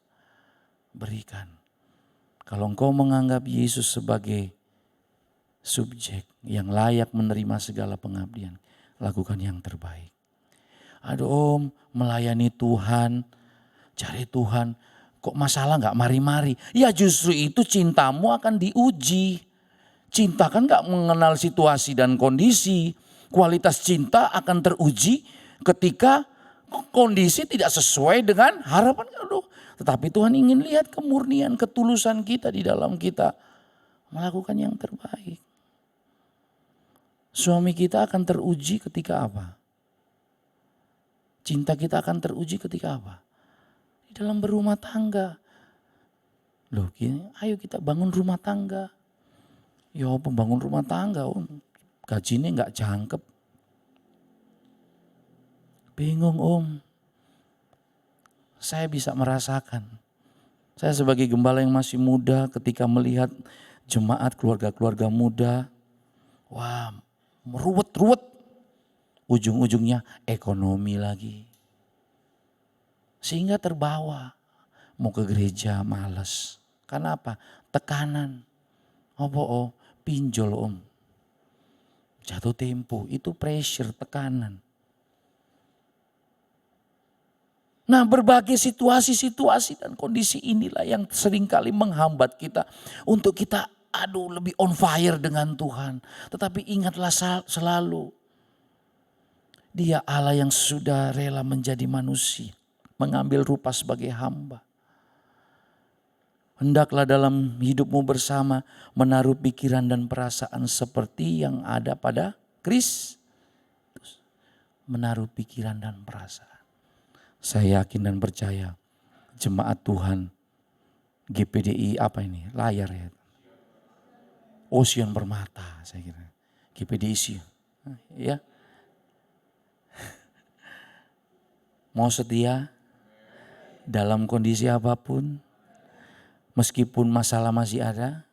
berikan. Kalau engkau menganggap Yesus sebagai subjek yang layak menerima segala pengabdian, lakukan yang terbaik. Aduh om, melayani Tuhan, cari Tuhan, kok masalah gak mari-mari. Ya justru itu cintamu akan diuji. Cinta kan gak mengenal situasi dan kondisi. Kualitas cinta akan teruji ketika kondisi tidak sesuai dengan harapan. Tetapi Tuhan ingin lihat kemurnian, ketulusan kita di dalam kita melakukan yang terbaik. Suami kita akan teruji ketika apa? Cinta kita akan teruji ketika apa? Di dalam berumah tangga. Loh, ayo kita bangun rumah tangga. Ya pembangun rumah tangga om. Gajinya gak jangkep. Bingung om. Saya bisa merasakan. Saya sebagai gembala yang masih muda ketika melihat jemaat keluarga-keluarga muda. Wah meruwet-ruwet. Ujung-ujungnya ekonomi lagi. Sehingga terbawa. Mau ke gereja malas. Karena apa? Tekanan. Apa pinjol om. Jatuh tempo, itu pressure, tekanan. Nah berbagai situasi-situasi dan kondisi inilah yang seringkali menghambat kita. Untuk kita lebih on fire dengan Tuhan. Tetapi ingatlah selalu. Dia Allah yang sudah rela menjadi manusia. Mengambil rupa sebagai hamba. Hendaklah dalam hidupmu bersama menaruh pikiran dan perasaan seperti yang ada pada Kristus. Menaruh pikiran dan perasaan Saya yakin dan percaya jemaat Tuhan GPDI apa ini? Layar ya. Ocean Permata saya kira. GPDI sih. Ya. Mau setia dalam kondisi apapun, meskipun masalah masih ada,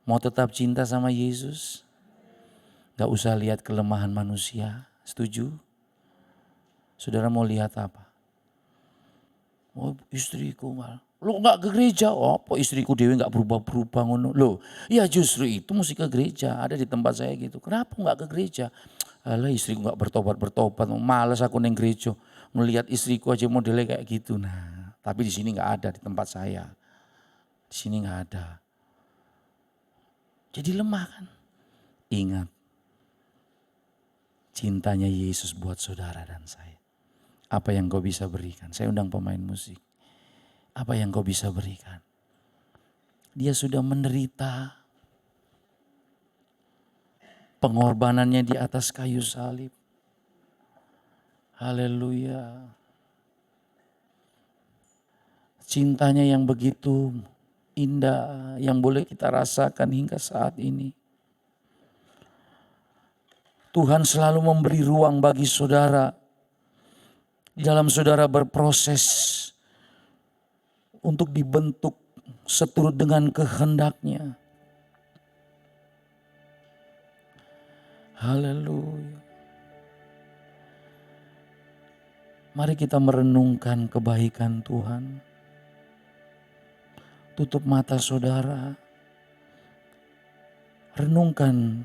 mau tetap cinta sama Yesus, gak usah lihat kelemahan manusia. Setuju? Saudara mau lihat apa? Oh, istriku malah. Lo gak ke gereja? Oh, apa istriku dewi gak berubah-berubah ngono? Loh, ya justru itu mesti ke gereja. Ada di tempat saya gitu. Kenapa gak ke gereja? Alah, istriku gak bertobat-bertobat. Males aku neng gereja. Melihat istriku aja modelnya kayak gitu. Nah, tapi di sini gak ada di tempat saya. Di sini gak ada. Jadi lemah kan? Ingat. Cintanya Yesus buat saudara dan saya. Apa yang kau bisa berikan? Saya undang pemain musik. Apa yang kau bisa berikan? Dia sudah menderita. Pengorbanannya di atas kayu salib. Haleluya. Cintanya yang begitu indah yang boleh kita rasakan hingga saat ini. Tuhan selalu memberi ruang bagi saudara. Di dalam saudara berproses untuk dibentuk seturut dengan kehendaknya. Haleluya. Mari kita merenungkan kebaikan Tuhan. Tutup mata saudara. Renungkan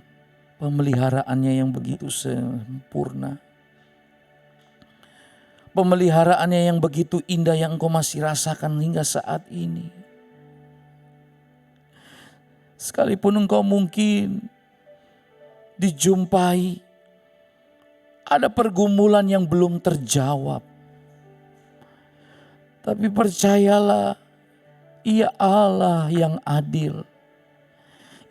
pemeliharaannya yang begitu sempurna. Pemeliharaannya yang begitu indah yang engkau masih rasakan hingga saat ini. Sekalipun engkau mungkin dijumpai ada pergumulan yang belum terjawab. Tapi percayalah, Ia Allah yang adil.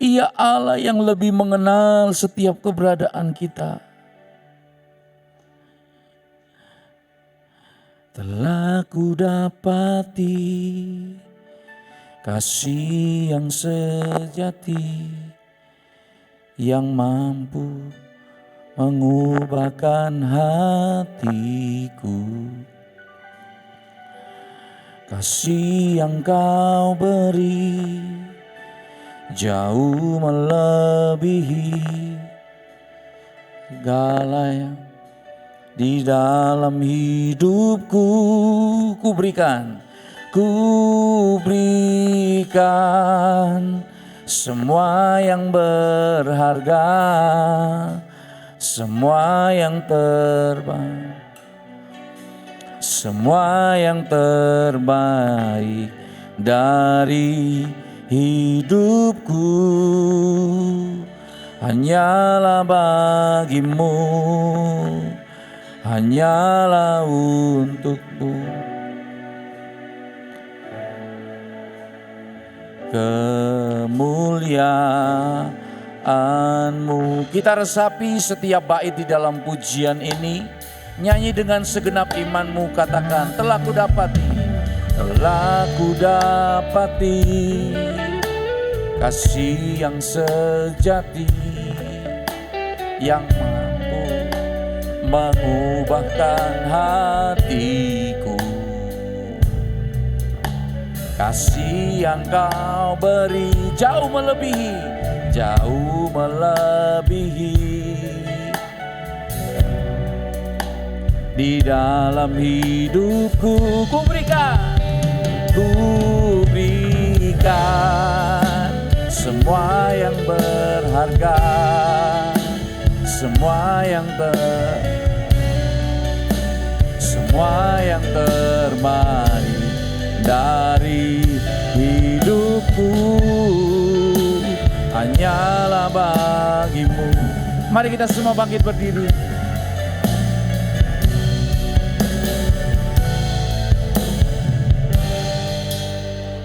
Ia Allah yang lebih mengenal setiap keberadaan kita. Telah ku dapati kasih yang sejati yang mampu mengubahkan hatiku. Kasih yang kau beri jauh melebihi segala yang di dalam hidupku. Ku berikan semua yang berharga, semua yang terbaik, semua yang terbaik dari hidupku hanyalah bagimu, hanyalah untukmu. Kemuliaan-Mu. Kita resapi setiap bait di dalam pujian ini. Nyanyi dengan segenap iman-Mu, katakan, telah ku dapati kasih yang sejati yang mampu mengubahkan hatiku. Kasih yang kau beri jauh melebihi di dalam hidupku. Ku berikan semua yang berharga, semua yang terbaik dari hidupku hanyalah bagimu. Mari kita semua bangkit berdiri.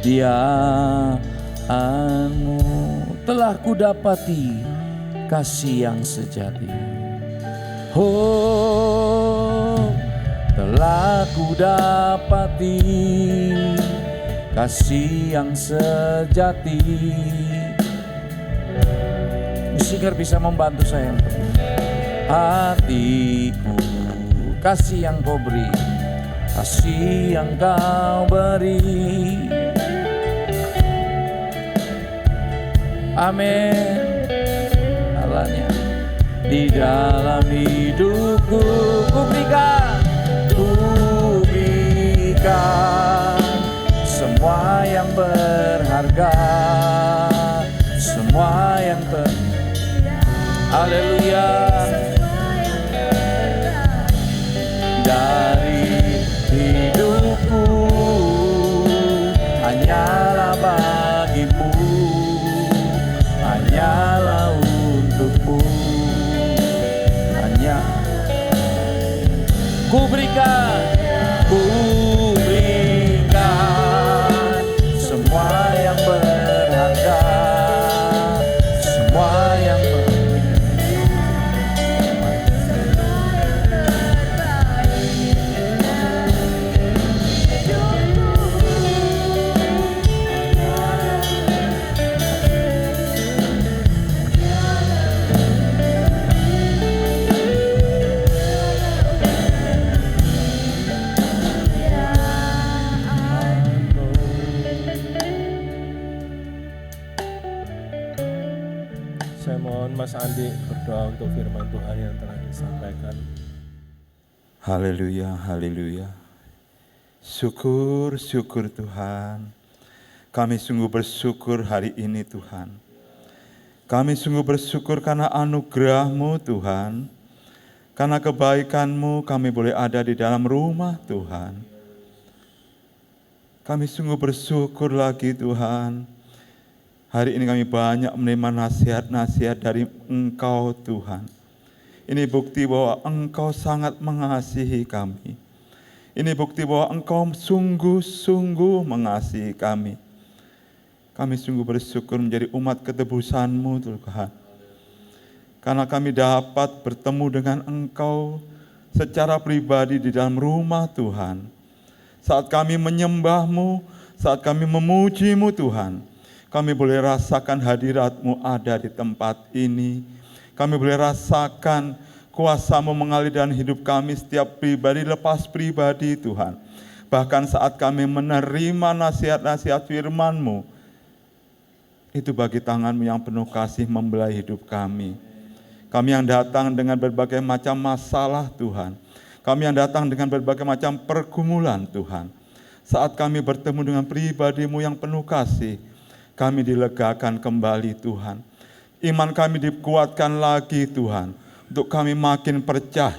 Diaanmu telah ku dapati kasih yang sejati. Oh, telah aku dapati kasih yang sejati. Musiker bisa membantu saya. Hatiku, kasih yang kau beri, kasih yang kau beri. Amin. Alanya di dalam hidupku ku berikan semua yang berharga, semua yang haleluya. Dari hidupku hanyalah bagimu, hanyalah untukmu, hanya ku berikan semua yang berharga, semua yang Saya mohon Mas Andi berdoa untuk firman Tuhan yang telah disampaikan. Haleluya, haleluya. Syukur, syukur Tuhan. Kami sungguh bersyukur hari ini Tuhan. Kami sungguh bersyukur karena anugerah-Mu Tuhan. Karena kebaikan-Mu kami boleh ada di dalam rumah Tuhan. Kami sungguh bersyukur lagi Tuhan. Hari ini kami banyak menerima nasihat-nasihat dari Engkau Tuhan. Ini bukti bahwa Engkau sangat mengasihi kami. Ini bukti bahwa Engkau sungguh-sungguh mengasihi kami. Kami sungguh bersyukur menjadi umat ketebusan-Mu Tuhan. Karena kami dapat bertemu dengan Engkau secara pribadi di dalam rumah Tuhan. Saat kami menyembah-Mu, saat kami memuji-Mu Tuhan, kami boleh rasakan hadirat-Mu ada di tempat ini. Kami boleh rasakan kuasa-Mu mengalir dalam hidup kami setiap pribadi lepas pribadi Tuhan. Bahkan saat kami menerima nasihat-nasihat firman-Mu, itu bagi tangan-Mu yang penuh kasih membelai hidup kami. Kami yang datang dengan berbagai macam masalah Tuhan. Kami yang datang dengan berbagai macam pergumulan Tuhan. Saat kami bertemu dengan pribadi-Mu yang penuh kasih, kami dilegakan kembali Tuhan. Iman kami dikuatkan lagi Tuhan. Untuk kami makin percaya,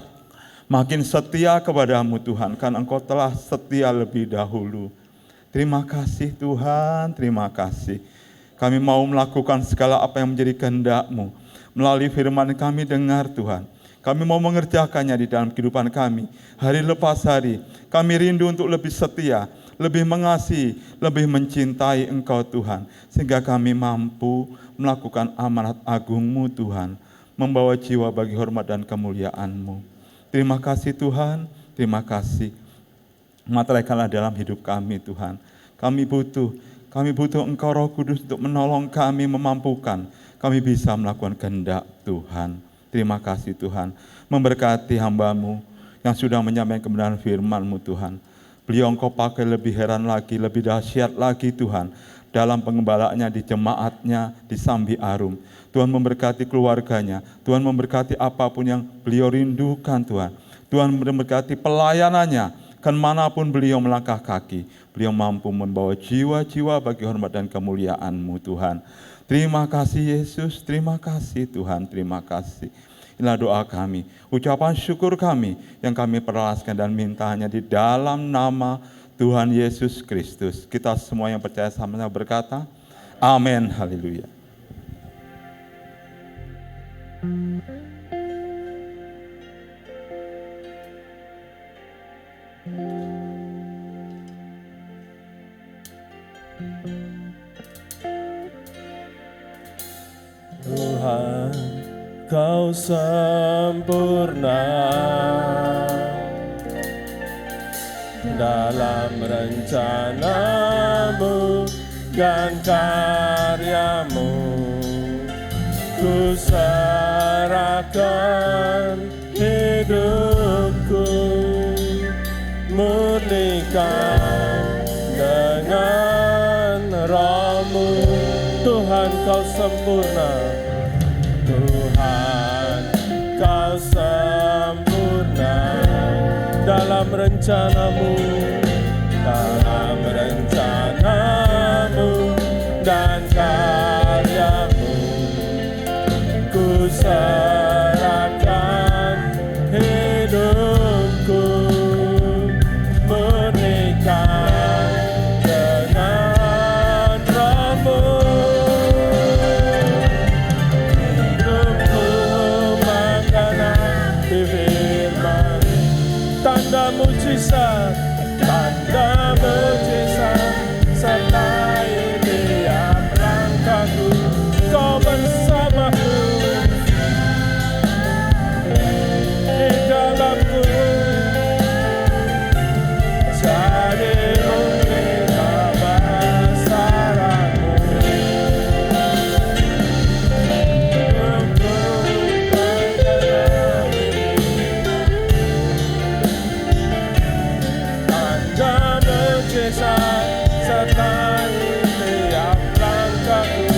makin setia kepadamu Tuhan. Karena Engkau telah setia lebih dahulu. Terima kasih Tuhan, terima kasih. Kami mau melakukan segala apa yang menjadi kehendak-Mu. Melalui firman kami dengar Tuhan. Kami mau mengerjakannya di dalam kehidupan kami. Hari lepas hari, kami rindu untuk lebih setia, lebih mengasihi, lebih mencintai Engkau Tuhan. Sehingga kami mampu melakukan amanat agung-Mu Tuhan. Membawa jiwa bagi hormat dan kemuliaan-Mu. Terima kasih Tuhan, terima kasih. Materaikanlah dalam hidup kami Tuhan. Kami butuh Engkau Roh Kudus untuk menolong kami, memampukan kami bisa melakukan kehendak Tuhan. Terima kasih Tuhan. Memberkati hamba-Mu yang sudah menyampaikan kebenaran firman-Mu Tuhan. Beliau Engkau pakai lebih heran lagi, lebih dahsyat lagi Tuhan. Dalam pengembalaannya di jemaatnya di Sambi Arum. Tuhan memberkati keluarganya. Tuhan memberkati apapun yang beliau rindukan Tuhan. Tuhan memberkati pelayanannya. Kemanapun beliau melangkah kaki. Beliau mampu membawa jiwa-jiwa bagi hormat dan kemuliaan-Mu Tuhan. Terima kasih Yesus, terima kasih Tuhan, terima kasih. Inilah doa kami, ucapan syukur kami yang kami perlaskan dan mintanya di dalam nama Tuhan Yesus Kristus. Kita semua yang percaya sama-sama berkata, amin, haleluya. Tuhan, Kau sempurna, dalam rencanamu dan karyamu. Ku serahkan hidupku, murnikan dengan rohmu. Tuhan kau sempurna, Tuhan kau sempurna dalam rencanamu, dalam rencanamu dan karyamu. Ku serahkan hidupku, murnikan dengan rohmu. Hidupku menggenapi firman, tanda mujizat sertai tiap langkahku. Kau bersamaku di dalamku, jadi mungkin kebesaranmu. Tanda mujizat sertai tiap langkahku.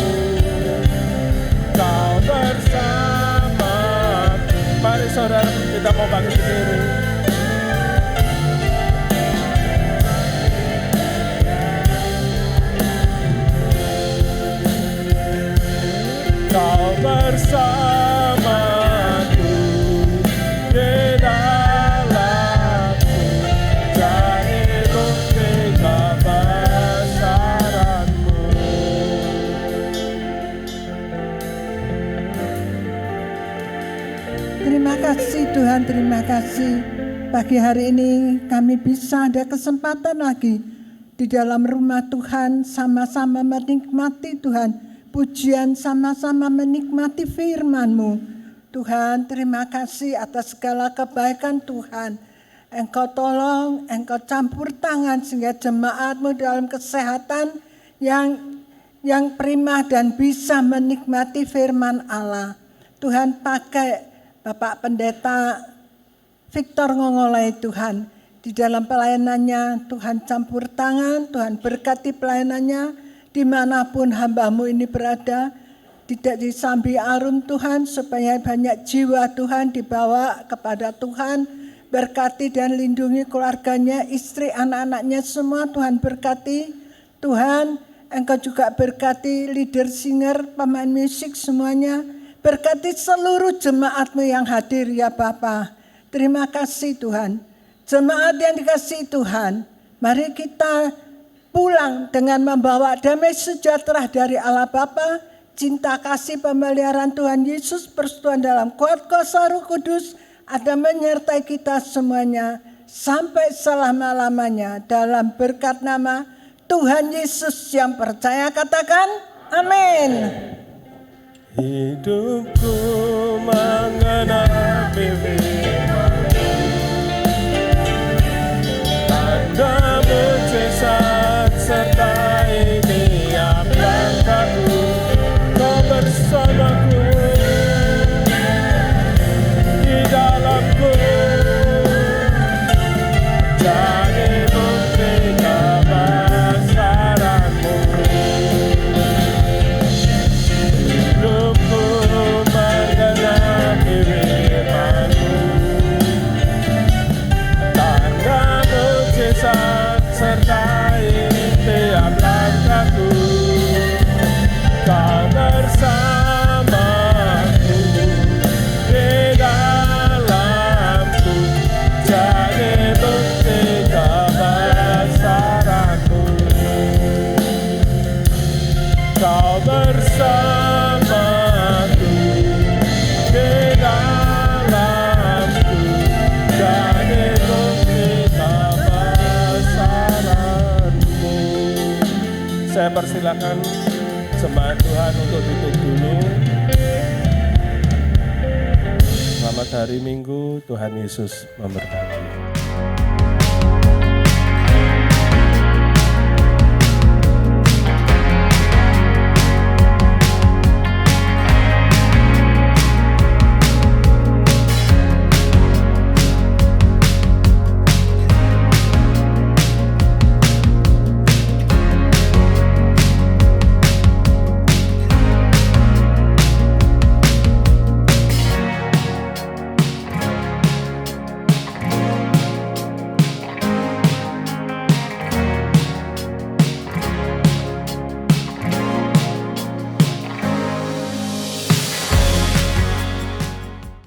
Kau bersamaku. Mari saudara, kita mau bangkit berdiri. Kau bersamaku di dalamku, jadi bukti kebesaranmu. Terima kasih Tuhan, terima kasih. Pagi hari ini kami bisa ada kesempatan lagi di dalam rumah Tuhan, sama-sama menikmati Tuhan, pujian sama-sama menikmati firman-Mu. Tuhan, terima kasih atas segala kebaikan Tuhan. Engkau tolong, Engkau campur tangan sehingga jemaat-Mu dalam kesehatan yang prima dan bisa menikmati firman Allah. Tuhan, pakai Bapak Pendeta Victor Ngongolai Tuhan, di dalam pelayanannya Tuhan campur tangan, Tuhan berkati pelayanannya dimanapun hamba-Mu ini berada, tidak disambi arun Tuhan, supaya banyak jiwa Tuhan dibawa kepada Tuhan, berkati dan lindungi keluarganya, istri, anak-anaknya semua Tuhan berkati. Tuhan, Engkau juga berkati leader singer, pemain musik semuanya, berkati seluruh jemaat-Mu yang hadir ya Bapa. Terima kasih Tuhan. Jemaat yang dikasihi Tuhan, mari kita pulang dengan membawa damai sejahtera dari Allah Bapa, cinta kasih pemeliharaan Tuhan Yesus, persekutuan dalam kuat kuasa Roh Kudus ada menyertai kita semuanya sampai selama-lamanya, dalam berkat nama Tuhan Yesus yang percaya katakan amin. Hidupku mengenapi firman-Mu, tanda mujizat sertai tiap langkahku. Kau bersamaku di dalamku, jadi bukti kebesaranmu. Hidupku menggenapi firman-Mu, tanda mujizat sertai tiap langkahku. Kau bersamaku di dalamku, jadi bukti kebesaranmu. Kau bersamaku di dalamku, jadi bukti kebesaranmu. Saya persilakan jemaat Tuhan untuk duduk dulu. Selamat hari Minggu, Tuhan Yesus memberkati.